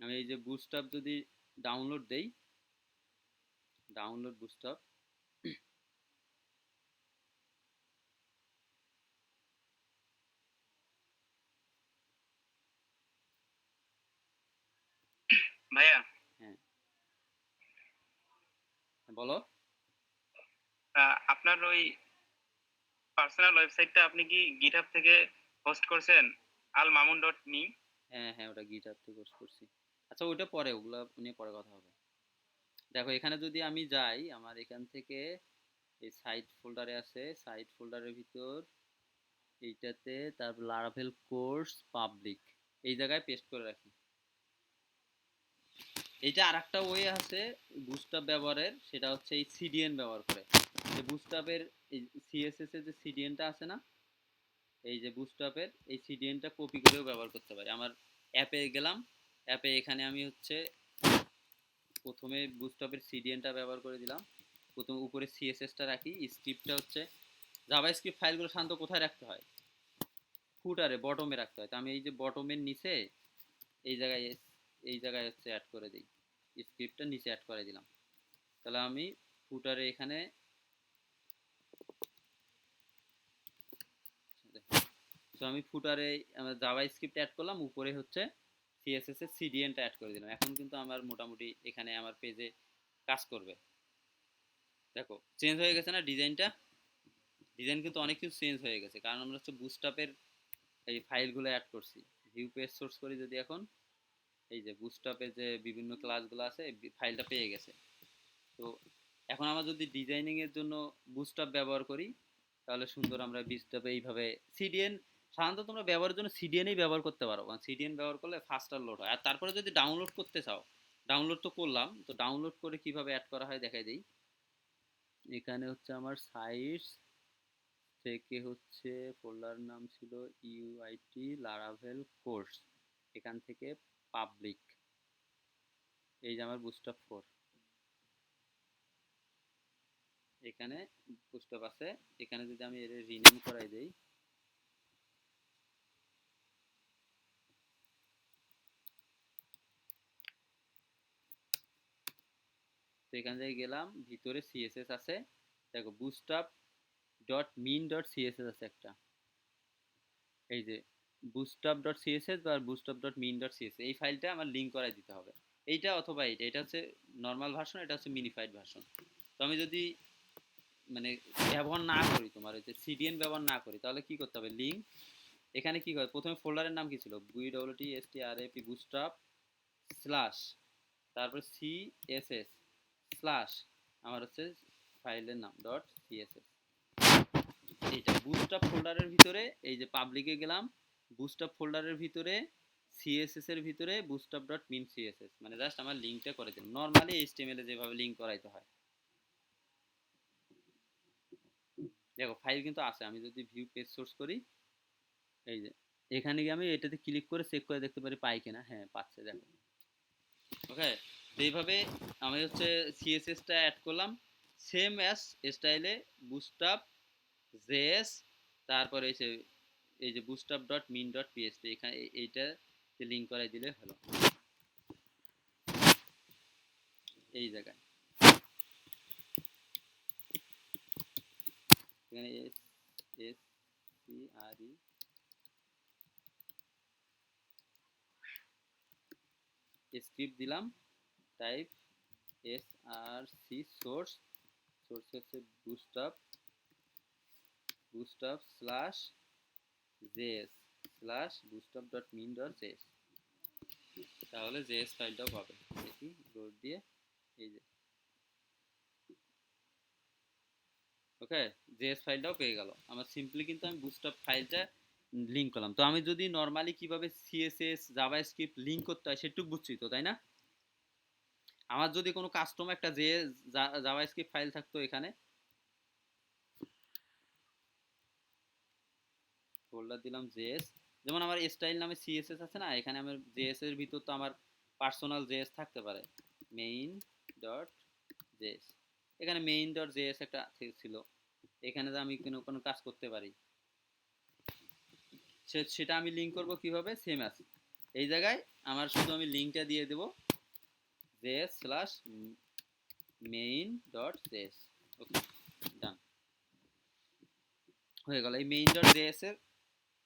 আমি এই যে বুস্টআপ যদি ডাউনলোড দেই, ডাউনলোড বুস্টআপ, ভাইয়া, হ্যাঁ বলো। আপনার ওই পার্সোনাল ওয়েবসাইটটা আপনি কি গিটহাব থেকে হোস্ট করছেন, almamun.me? হ্যাঁ হ্যাঁ, ওটা গিটহাব থেকে পোস্ট করছি। আচ্ছা ওইটা পরে, ওগুলো নিয়ে পরে কথা হবে। দেখো এখানে যদি আমি যাই, আমার এখান থেকে এই সাইট ফোল্ডারে আছে, সাইট ফোল্ডারের ভিতর এইটাতে, তারপর লারাভেল কোর্স পাবলিক, এই জায়গায় পেস্ট করে রাখি। এইটা আর একটা ওয়ে আছে বুস্টআপ ব্যবহারের, সেটা হচ্ছে এই সিডিএন ব্যবহার করে। যে বুস্টআপের এই সিএসএস এর যে সিডিএনটা আছে না, এই যে বুস্টআপের এই সিডিএনটা কপি করেও ব্যবহার করতে পারি। আমার অ্যাপে গেলাম, অ্যাপে এখানে আমি হচ্ছে প্রথমে বুস্টআপের সিডিএনটা ব্যবহার করে দিলাম, প্রথম উপরে সিএসএসটা রাখি, স্ক্রিপ্টটা হচ্ছে জাভাস্ক্রিপ্ট ফাইলগুলো শান্ত কোথায় রাখতে হয়, ফুটারে বটমে রাখতে হয়। তো আমি এই যে বটমের নিচে এই জায়গায় এই জায়গায় হচ্ছে অ্যাড করে দিই, স্ক্রিপ্টটা নিচে অ্যাড করে দিলাম। তাহলে আমি ফুটারে এখানে তো আমি ফুটারে আমার জাভা স্ক্রিপ্ট অ্যাড করলাম, উপরে হচ্ছে সিএসএস এর সিডিএনটা অ্যাড করে দিলাম। এখন কিন্তু আমার মোটামুটি এখানে আমার পেজে কাজ করবে। দেখো চেঞ্জ হয়ে গেছে না ডিজাইনটা, ডিজাইন কিন্তু অনেক কিছু চেঞ্জ হয়ে গেছে, কারণ আমরা হচ্ছে বুস্টআপের এই ফাইলগুলো অ্যাড করছি। ভিউ পেজ সোর্স করি যদি এখন, এই যে বুস্টআপের যে বিভিন্ন ক্লাসগুলো আছে ফাইলটা পেয়ে গেছে। তো এখন আমরা যদি ডিজাইনিং এর জন্য বুস্টআপ ব্যবহার করি, তাহলে সুন্দর আমরা বুস্টআপে এইভাবে সিডিএন, সাধারণত তোমরা ব্যবহারের জন্য সিডিএনই ব্যবহার করতে পারো, কারণ সিডিএন ব্যবহার করলে ফাস্টার লোড হয়। আর তারপরে যদি ডাউনলোড করতে চাও, ডাউনলোড তো করলাম, তো ডাউনলোড করে কিভাবে অ্যাড করা হয় দেখাই দিই। এখানে হচ্ছে আমার সাইটস থেকে হচ্ছে ফোল্ডার নাম ছিল ইউআইটি লারাভেল কোর্স, এখান থেকে পাবলিক, এই যে আমার বুস্টআপ 4, এখানে বুস্টআপ আছে, এখানে যদি আমি এর রিনেম করাই দেই, তো এখান থেকে গেলাম, ভিতরে সিএসএস আছে, দেখো বুস্টআপ ডট মিন ডট সিএসএস আছে একটা, এই যে বুস্টআপ ডট সিএসএস বা বুস্টআপ ডট মিন ডট সিএসএস, এই ফাইলটা আমার লিঙ্ক করাই দিতে হবে, এইটা অথবা এইটা, এটা হচ্ছে নর্মাল ভার্সন, এটা হচ্ছে মিনিফাইড ভার্সন। তো আমি যদি মানে ব্যবহার না করি, তোমার হচ্ছে সিডিএন ব্যবহার না করি, তাহলে কি করতে হবে, লিঙ্ক, এখানে কি করে, প্রথমে ফোল্ডারের নাম কি ছিল, build বুস্টআপ স্ল্যাশ, তারপর সিএসএস স্ল্যাশ, আমার হচ্ছে ফাইলের নাম ডট সিএসএস, এইটা বুস্টআপ ফোল্ডারের ভিতরে, এই যে পাবলিকে গেলাম, বুস্টআপ ফোল্ডারের ভিতরে সিএসএস এর ভিতরে বুস্টআপ ডট মিন সিএসএস, মানে জাস্ট আমার লিঙ্কটা করে দিলাম, নর্মালি এইচটিএমএল এ যেভাবে লিঙ্ক করাইতে হয়। দেখো ফাইল কিন্তু আছে, আমি যদি ভিউ পেজ সোর্স করি, এই যে এখানে গিয়ে আমি এটাতে ক্লিক করে চেক করে দেখতে পারি পাই কিনা, হ্যাঁ পাচ্ছে, দেখো। ওকে, তো এইভাবে আমি হচ্ছে সিএসএসটা অ্যাড করলাম, সেম অ্যাজ স্টাইলে বুস্টআপ জেএস, তারপরে এই যে bootstrap dot min dot PSP, এখানে এইটা লিঙ্ক করাই দিলে হলো, এই জায়গায় এখানে S S C R E script দিলাম, type S R C source, source হচ্ছে bootstrap slash JS slash bootstrap dot min dot JS, তাহলে জেএস ফাইলটাও পাবে, দেখি লোড দিয়ে, এই যে ওকে, জেএস ফাইলটাও পেয়ে গেল আমার, সিম্পলি কিন্তু আমি বুস্টআপ ফাইলটা লিঙ্ক করলাম। তো আমি যদি নর্মালি কিভাবে সিএসএস জাভাস্ক্রিপ্ট লিঙ্ক করতে হয় সেটুকু বুঝছি তো, তাই না? আমার যদি কোনো কাস্টম একটা যে জাভাস্ক্রিপ্ট ফাইল থাকতো, এখানে ফোল্ডার দিলাম জেএস, যেমন আমার স্টাইল নামে সিএসএস আছে না, এখানে আমার জেএস এর ভিতর তো আমার পার্সোনাল জেএস থাকতে পারে, মেইন ডট জেএস, এখানে মেইন ডট জেএস একটা ছিল, এখানে যে আমি কোনো কাজ করতে পারি, সেটা আমি লিঙ্ক করব কিভাবে, সেম আছে, এই জায়গায় আমার শুধু আমি লিঙ্কটা দিয়ে দেব, JS slash main dot JS, okay done হয়ে গেল। এই মেইন ডট জেএস এর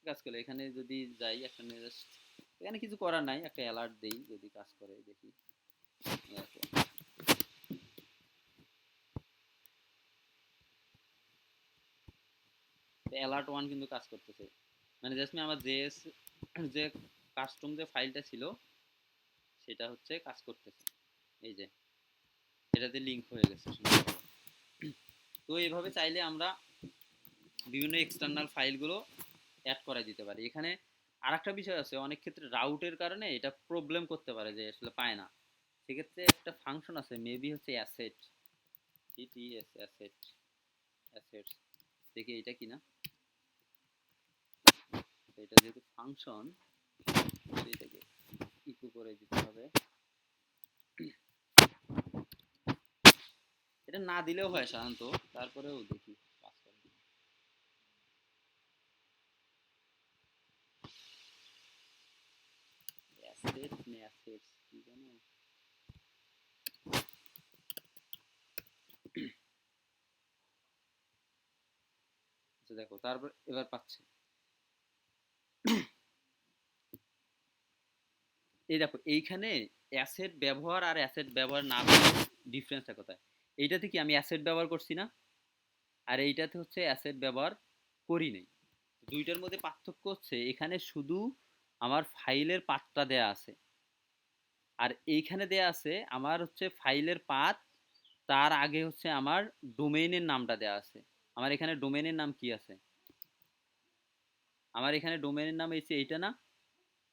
কাজ করলে, এখানে যদি যাই একটা এখানে কিছু করার নাই, একটা অ্যালার্ট দেই, যদি কাজ করে দেখি, অ্যালার্ট ওয়ান কিন্তু কাজ করতেছে, মানে জাস্ট আমার জেএস যে কাস্টম যে ফাইলটা ছিল সেটা হচ্ছে কাজ করতেছে, এই যে এটাতে লিঙ্ক হয়ে গেছে। তো এইভাবে চাইলে আমরা বিভিন্ন এক্সটার্নাল ফাইলগুলো অ্যাড করাই দিতে পারি। এখানে আরেকটা বিষয় আছে, অনেক ক্ষেত্রে রাউটের কারণে এটা প্রবলেম করতে পারে যে আসলে পায় না, সেক্ষেত্রে একটা ফাংশন আছে, মেবি হচ্ছে অ্যাসেট, ইটিএস অ্যাসেট, অ্যাসেটস, দেখি এটা কিনা, এটা যেহেতু ফাংশন এটাকে ইকো করে দিতে হবে, এটা না দিলেও হয় সাধারণত, তারপরেও দেখি কাজ করে। অ্যাসেট নে অ্যাসেটস কি জানো, আচ্ছা দেখো, তারপর এবার পাচ্ছে, এই দেখো এইখানে অ্যাসেট ব্যবহার আর অ্যাসেট ব্যবহার না করার ডিফারেন্সটা কোথায়, এইটাতে কি আমি অ্যাসেট ব্যবহার করছি না, আর এইটাতে হচ্ছে অ্যাসেট ব্যবহার করি নাই, দুইটার মধ্যে পার্থক্য হচ্ছে এখানে শুধু আমার ফাইলের পাথটা দেয়া আছে, আর এইখানে দেয়া আছে আমার হচ্ছে ফাইলের পাথ, তার আগে হচ্ছে আমার ডোমেইনের নামটা দেয়া আছে। আমার এখানে ডোমেইনের নাম কি আছে, আমার এখানে ডোমেইনের নাম এসে এইটা না,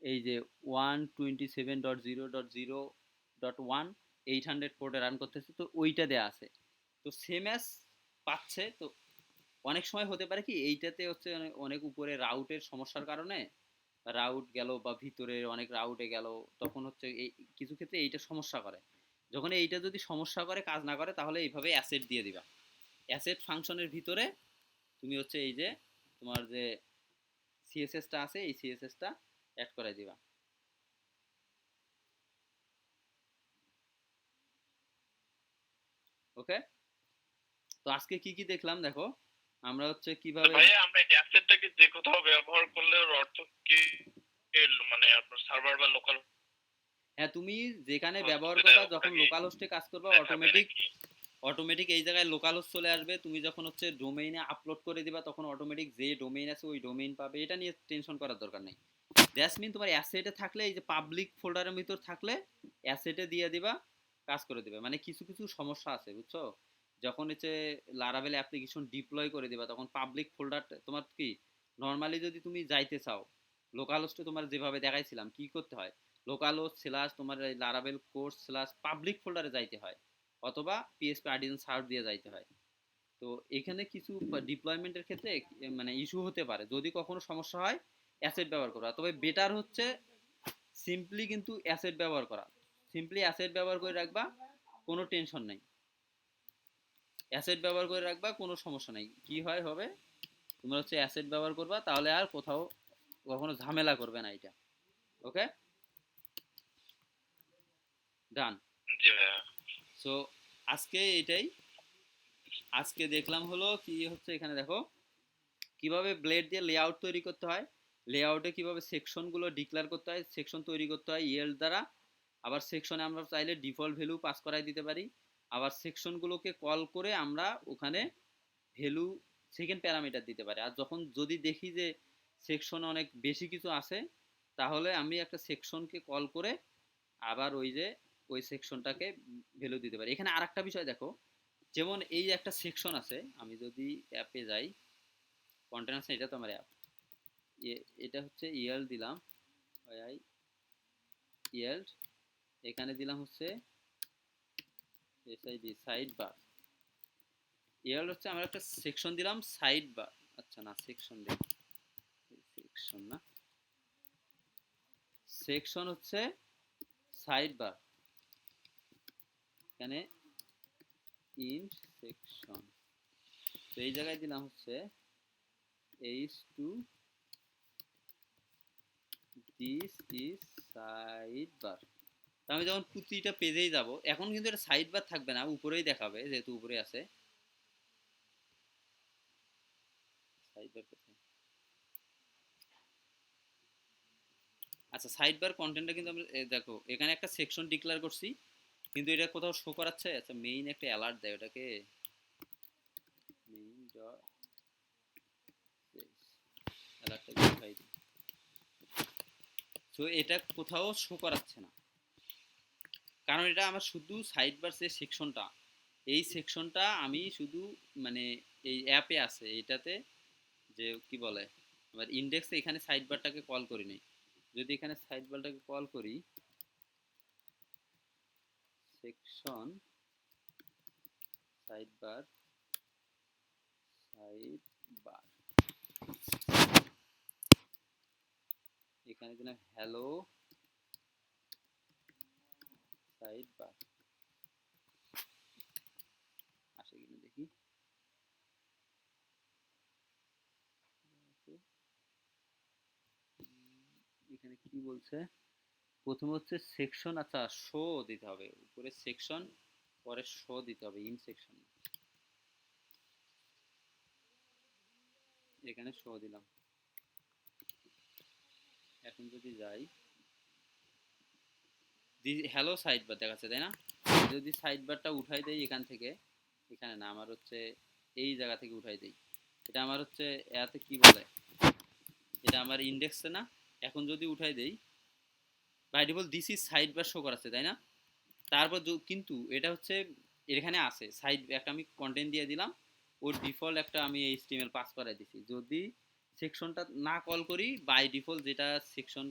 এই যে 127.0.0.1 800 পোর্টে রান করতেছে, তো ওইটা দেয়া আছে, তো সেম অ্যাজ পাচ্ছে। তো অনেক সময় হতে পারে কি, এইটাতে হচ্ছে অনেক উপরে রাউটের সমস্যার কারণে রাউট গেল বা ভিতরে অনেক রাউটে গেল, তখন হচ্ছে এই কিছু ক্ষেত্রে এইটা সমস্যা করে, যখন এইটা যদি সমস্যা করে কাজ না করে, তাহলে এইভাবে অ্যাসেট দিয়ে দিবা, অ্যাসেট ফাংশনের ভিতরে তুমি হচ্ছে এই যে তোমার যে সিএসএসটা আছে এই সিএসএসটা অ্যাড করে দিবা। ওকে, তো আজকে কি কি দেখলাম দেখো, আমরা হচ্ছে কিভাবে ভাইয়া আমরা অ্যাসেটটাকে যে কোথাও ব্যবহার করলে ওর অর্থ কি মানে আপনার সার্ভার বা লোকাল হ্যাঁ তুমি যেখানে হোস্ট ব্যবহার যেটা করবা ওটা যখন কি লোকাল হোস্টে কাজ করবা দেখাবে নাকি? অটোমেটিক এই জায়গায় লোকাল হোস্ট চলে আসবে। তুমি যখন হচ্ছে ডোমেইনে আপলোড করে দিবা তখন অটোমেটিক যে ডোমেইন আছে ওই ডোমেইন পাবে, এটা নিয়ে টেনশন করার দরকার নেই। জাসমিন তোমার অ্যাসেটে থাকলে এই যে পাবলিক ফোল্ডারের ভিতর থাকলে অ্যাসেটে দিয়ে দিবা, কাজ করে দিবে। মানে কিছু কিছু সমস্যা আছে বুঝছো, যখন হচ্ছে লারাভেল অ্যাপ্লিকেশন ডিপ্লয় করে দিবা তখন পাবলিক ফোল্ডার তোমার কি নর্মালি যদি তুমি যাইতে চাও লোকাল হোস্টে তোমার যেভাবে দেখাইছিলাম কি করতে হয়, লোকাল হোস্ট স্ল্যাশ তোমার লারাভেল কোর্স স্ল্যাশ পাবলিক ফোল্ডারে যাইতে হয় অথবা পিএসপি আর্টিজান সার্চ দিয়ে যাইতে হয়। তো এখানে কিছু ডিপ্লয়মেন্টের ক্ষেত্রে মানে ইস্যু হতে পারে, যদি কখনো সমস্যা হয় অ্যাসেট ব্যবহার করা। তবে বেটার হচ্ছে সিম্পলি কিন্তু অ্যাসেট ব্যবহার করা, সিম্পলি অ্যাসেট ব্যবহার করে রাখবা, কোনো টেনশন নেই। অ্যাসেট ব্যবহার করে রাখবা, কোনো সমস্যা নেই। কি হয় হবে তোমরা হচ্ছে অ্যাসেট ব্যবহার করবা, তাহলে আর কোথাও কখনো ঝামেলা করবে না এটা। ওকে, ডান। জি ভাইয়া। সো আজকে এটাই, আজকে দেখলাম হলো কি হচ্ছে এখানে দেখো কিভাবে ব্লেড দিয়ে লেআউট তৈরি করতে হয়, লেআউটে কিভাবে সেকশনগুলো ডিক্লেয়ার করতে হয়, সেকশন তৈরি করতে হয় ইএল দ্বারা। আবার সেকশনে আমরা চাইলে ডিফল্ট ভ্যালু পাস করাই দিতে পারি। আবার সেকশনগুলোকে কল করে আমরা ওখানে ভ্যালু সেকেন্ড প্যারামিটার দিতে পারি। আর যখন যদি দেখি যে সেকশনে অনেক বেশি কিছু আছে তাহলে আমি একটা সেকশনকে কল করে আবার ওই যে ওই সেকশনটাকে ভ্যালু দিতে পারি। এখানে আর একটা বিষয় দেখো, যেমন এই একটা সেকশন আছে, আমি যদি অ্যাপে যাই কন্টেনার এটা তো আমার অ্যাপ, এটা হচ্ছে ইএল দিলাম, ইএল এখানে দিলাম হচ্ছে এসআইডি সাইড বার, ইএল হচ্ছে আমরা একটা সেকশন দিলাম সাইড বার, আচ্ছা না সেকশন দিই, সেকশন না সেকশন হচ্ছে সাইড বার, এখানে ইন সেকশন, তো এই জায়গায় দিলাম হচ্ছে h2 this is side bar. আমি যখন প্রতিটা পেজেই যাব, এখন কিন্তু এটা সাইড বার থাকবে না, উপরেই দেখাবে যেহেতু উপরে আছে। সাইড বার কোথায়, আচ্ছা সাইড বার কন্টেন্টটা কিন্তু আমরা দেখো এখানে একটা সেকশন ডিক্লেয়ার করছি কিন্তু এটা কোথাও শো করাচ্ছে। আচ্ছা মেইন একটা অ্যালার্ট দেয়, ওটাকে মেইন ডট অ্যালার্টটা দেখাই দিই। সো এটা কোথাও শো করাচ্ছে না, কারণ এটা আমার শুধু সাইড বার যে সেকশনটা, এই সেকশনটা আমি শুধু মানে এই অ্যাপে আছে এটাতে, যে কি বলে আমার ইন্ডেক্সে এখানে সাইড বারটাকে কল করি নাই। যদি এখানে সাইড বারটাকে কল করি সেকশন সাইড বার এখানে দিলাম হ্যালো সাইড বার, আসে কিনা দেখি। এখানে কি বলছে, প্রথমে হচ্ছে সেকশন, আচ্ছা শো দিতে হবে উপরে সেকশন, পরে শো দিতে হবে ইন সেকশন, এখানে শো দিলাম। এখন যদি যাই হ্যালো সাইড বার দেখাচ্ছে তাই না, যদি সাইড বারটা উঠাই দেই এখান থেকে, এখানে না আমার হচ্ছে এই জায়গা থেকে উঠাই দেই, এটা আমার হচ্ছে এতে কি বলে, এটা আমার ইন্ডেক্সে না। এখন যদি উঠাই দেই by default this is sidebar show করাচ্ছে তাই না, তারপর কিন্তু এটা হচ্ছে এখানে আছে সাইড একটা আমি কন্টেন্ট দিয়ে দিলাম, ওর ডিফল্ট একটা আমি এইচটিএমএল পাস করাই দিছি। যদি সেকশনটা না কল করি বাই ডিফল্ট যেটা সেকশন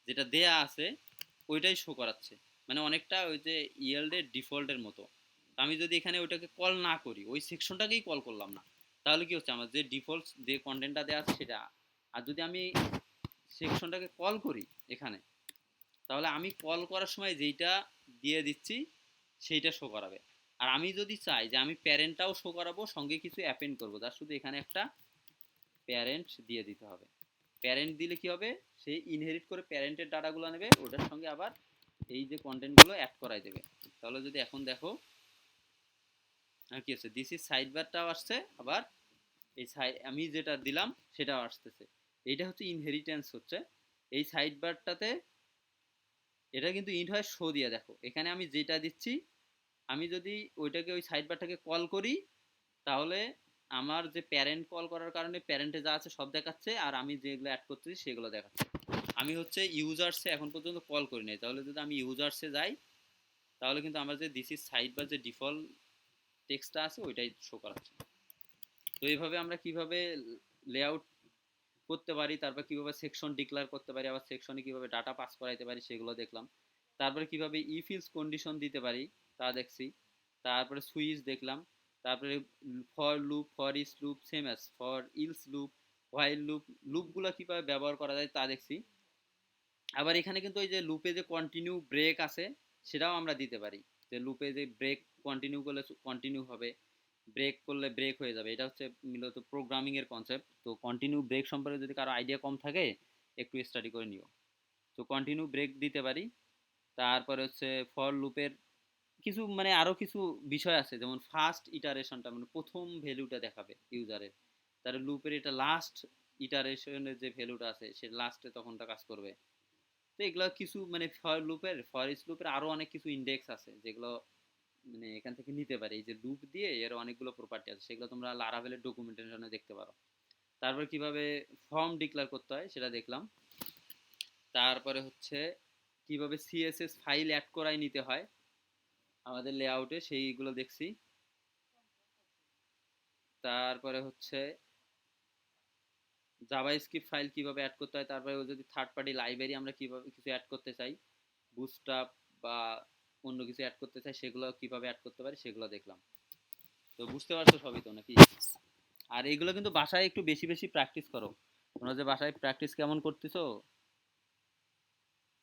যেটা দেয়া আছে ওইটাই শো করাচ্ছে, মানে অনেকটা ওই যে ইএলডের ডিফল্টের মতো। আমি যদি এখানে ওইটাকে কল না করি, ওই সেকশনটাকেই কল করলাম না, তাহলে কি হচ্ছে আমার যে ডিফল্ট যে কন্টেন্টটা দেওয়া আছে সেটা, আর যদি আমি সেকশনটাকে কল করি এখানে, তাহলে আমি কল করার সময় যেইটা দিয়ে দিচ্ছি সেইটা শো করাবে। আর আমি যদি চাই যে আমি প্যারেন্টটাও শো করাবো, সঙ্গে কিছু অ্যাপেন্ড করবো, তার শুধু এখানে একটা প্যারেন্ট দিয়ে দিতে হবে। প্যারেন্ট দিলে কি হবে, সে ইনহেরিট করে প্যারেন্টের ডাটাগুলো নেবে, ওটার সঙ্গে আবার এই যে কন্টেন্টগুলো অ্যাড করাই দেবে। তাহলে যদি এখন দেখো আর কি হচ্ছে, দিস ইজ সাইড বারটাও আসছে, আবার এই সাইড আমি যেটা দিলাম সেটাও আসতেছে। এইটা হচ্ছে ইনহেরিটেন্স হচ্ছে এই সাইড বারটাতে। এটা কিন্তু ইন্ট হয় শো দিয়ে, দেখো এখানে আমি যেটা দিচ্ছি, আমি যদি ওইটাকে ওই সাইড বারটাকে কল করি, তাহলে আমার যে প্যারেন্ট কল করার কারণে প্যারেন্টে যা আছে সব দেখাচ্ছে, আর আমি যেগুলো অ্যাড করতেছি সেগুলো দেখাচ্ছে। আমি হচ্ছে ইউজার্সে এখন পর্যন্ত কল করি নাই, তাহলে যদি আমি ইউজার্সে যাই, তাহলে কিন্তু আমার যে দিস ইজ সাইড বার যে ডিফল্ট টেক্সটটা আছে ওইটাই শো করাচ্ছে। তো এইভাবে আমরা কিভাবে লেআউট করতে পারি, তারপর কিভাবে সেকশন ডিক্লেয়ার করতে পারি, আবার সেকশনে কিভাবে ডাটা পাস করাইতে পারি সেগুলো দেখলাম। তারপরে কিভাবে ইফ ইলস কন্ডিশন দিতে পারি তা দেখছি। তারপরে সুইচ দেখলাম। তারপরে for loop, for each loop, same as for else loop, while loop, লুপগুলো কিভাবে ব্যবহার করা যায় তা দেখছি। আবার এখানে কিন্তু ওই যে লুপে যে কন্টিনিউ ব্রেক আছে সেটাও আমরা দিতে পারি, যে লুপে যে ব্রেক কন্টিনিউ করলে কন্টিনিউ হবে, ব্রেক করলে ব্রেক হয়ে যাবে। এটা হচ্ছে মূলত প্রোগ্রামিং এর কনসেপ্ট। তো কন্টিনিউ ব্রেক সম্পর্কে যদি কারো আইডিয়া কম থাকে একটু স্টাডি করে নিও। তো কন্টিনিউ ব্রেক দিতে পারি। তারপরে হচ্ছে ফর লুপের কিছু মানে আরো কিছু বিষয় আছে, যেমন ফার্স্ট ইটারেশনটা মানে প্রথম ভ্যালুটা দেখাবে ইউজারের, তার লুপের এটা লাস্ট ইটারেশনের যে ভ্যালুটা আছে সে লাস্টে তখনটা কাজ করবে। তো এগুলো কিছু মানে ফর লুপের, ফর ইচ লুপের আরো অনেক কিছু ইন্ডেক্স আছে যেগুলো মানে এখান থেকে নিতে পারে। এই যে লুপ দিয়ে এর অনেকগুলো প্রপার্টি আছে, সেগুলো তোমরা লারাভেলের ডকুমেন্টেশনে দেখতে পারো। তারপর কিভাবে ফর্ম ডিক্লেয়ার করতে হয় সেটা দেখলাম। তারপরে হচ্ছে কিভাবে সিএসএস ফাইল অ্যাড করাই নিতে হয় আমাদের লেআউটে, সেইগুলো দেখছি। তারপরে হচ্ছে জাভাস্ক্রিপ্ট ফাইল কিভাবে অ্যাড করতে হয়, তারপরে যদি থার্ড পার্টি লাইব্রেরি আমরা কিভাবে কিছু অ্যাড করতে চাই, বুটস্ট্র্যাপ বা অন্য কিছু অ্যাড করতে চাই, সেগুলো কিভাবে অ্যাড করতে পারি সেগুলো দেখলাম। তো বুঝতে পারছো সবই তো নাকি? আর এইগুলো কিন্তু বাসায় একটু বেশি বেশি প্র্যাকটিস করো। তোমরা যে বাসায় প্র্যাকটিস কেমন করতেছো,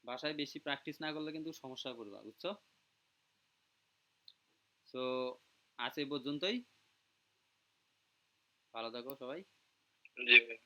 বাসায় বেশি প্র্যাকটিস না করলে কিন্তু সমস্যায় পড়বা, বুঝছো? সো আজ এই পর্যন্তই, ভালো থাকো সবাই। জি ভাই।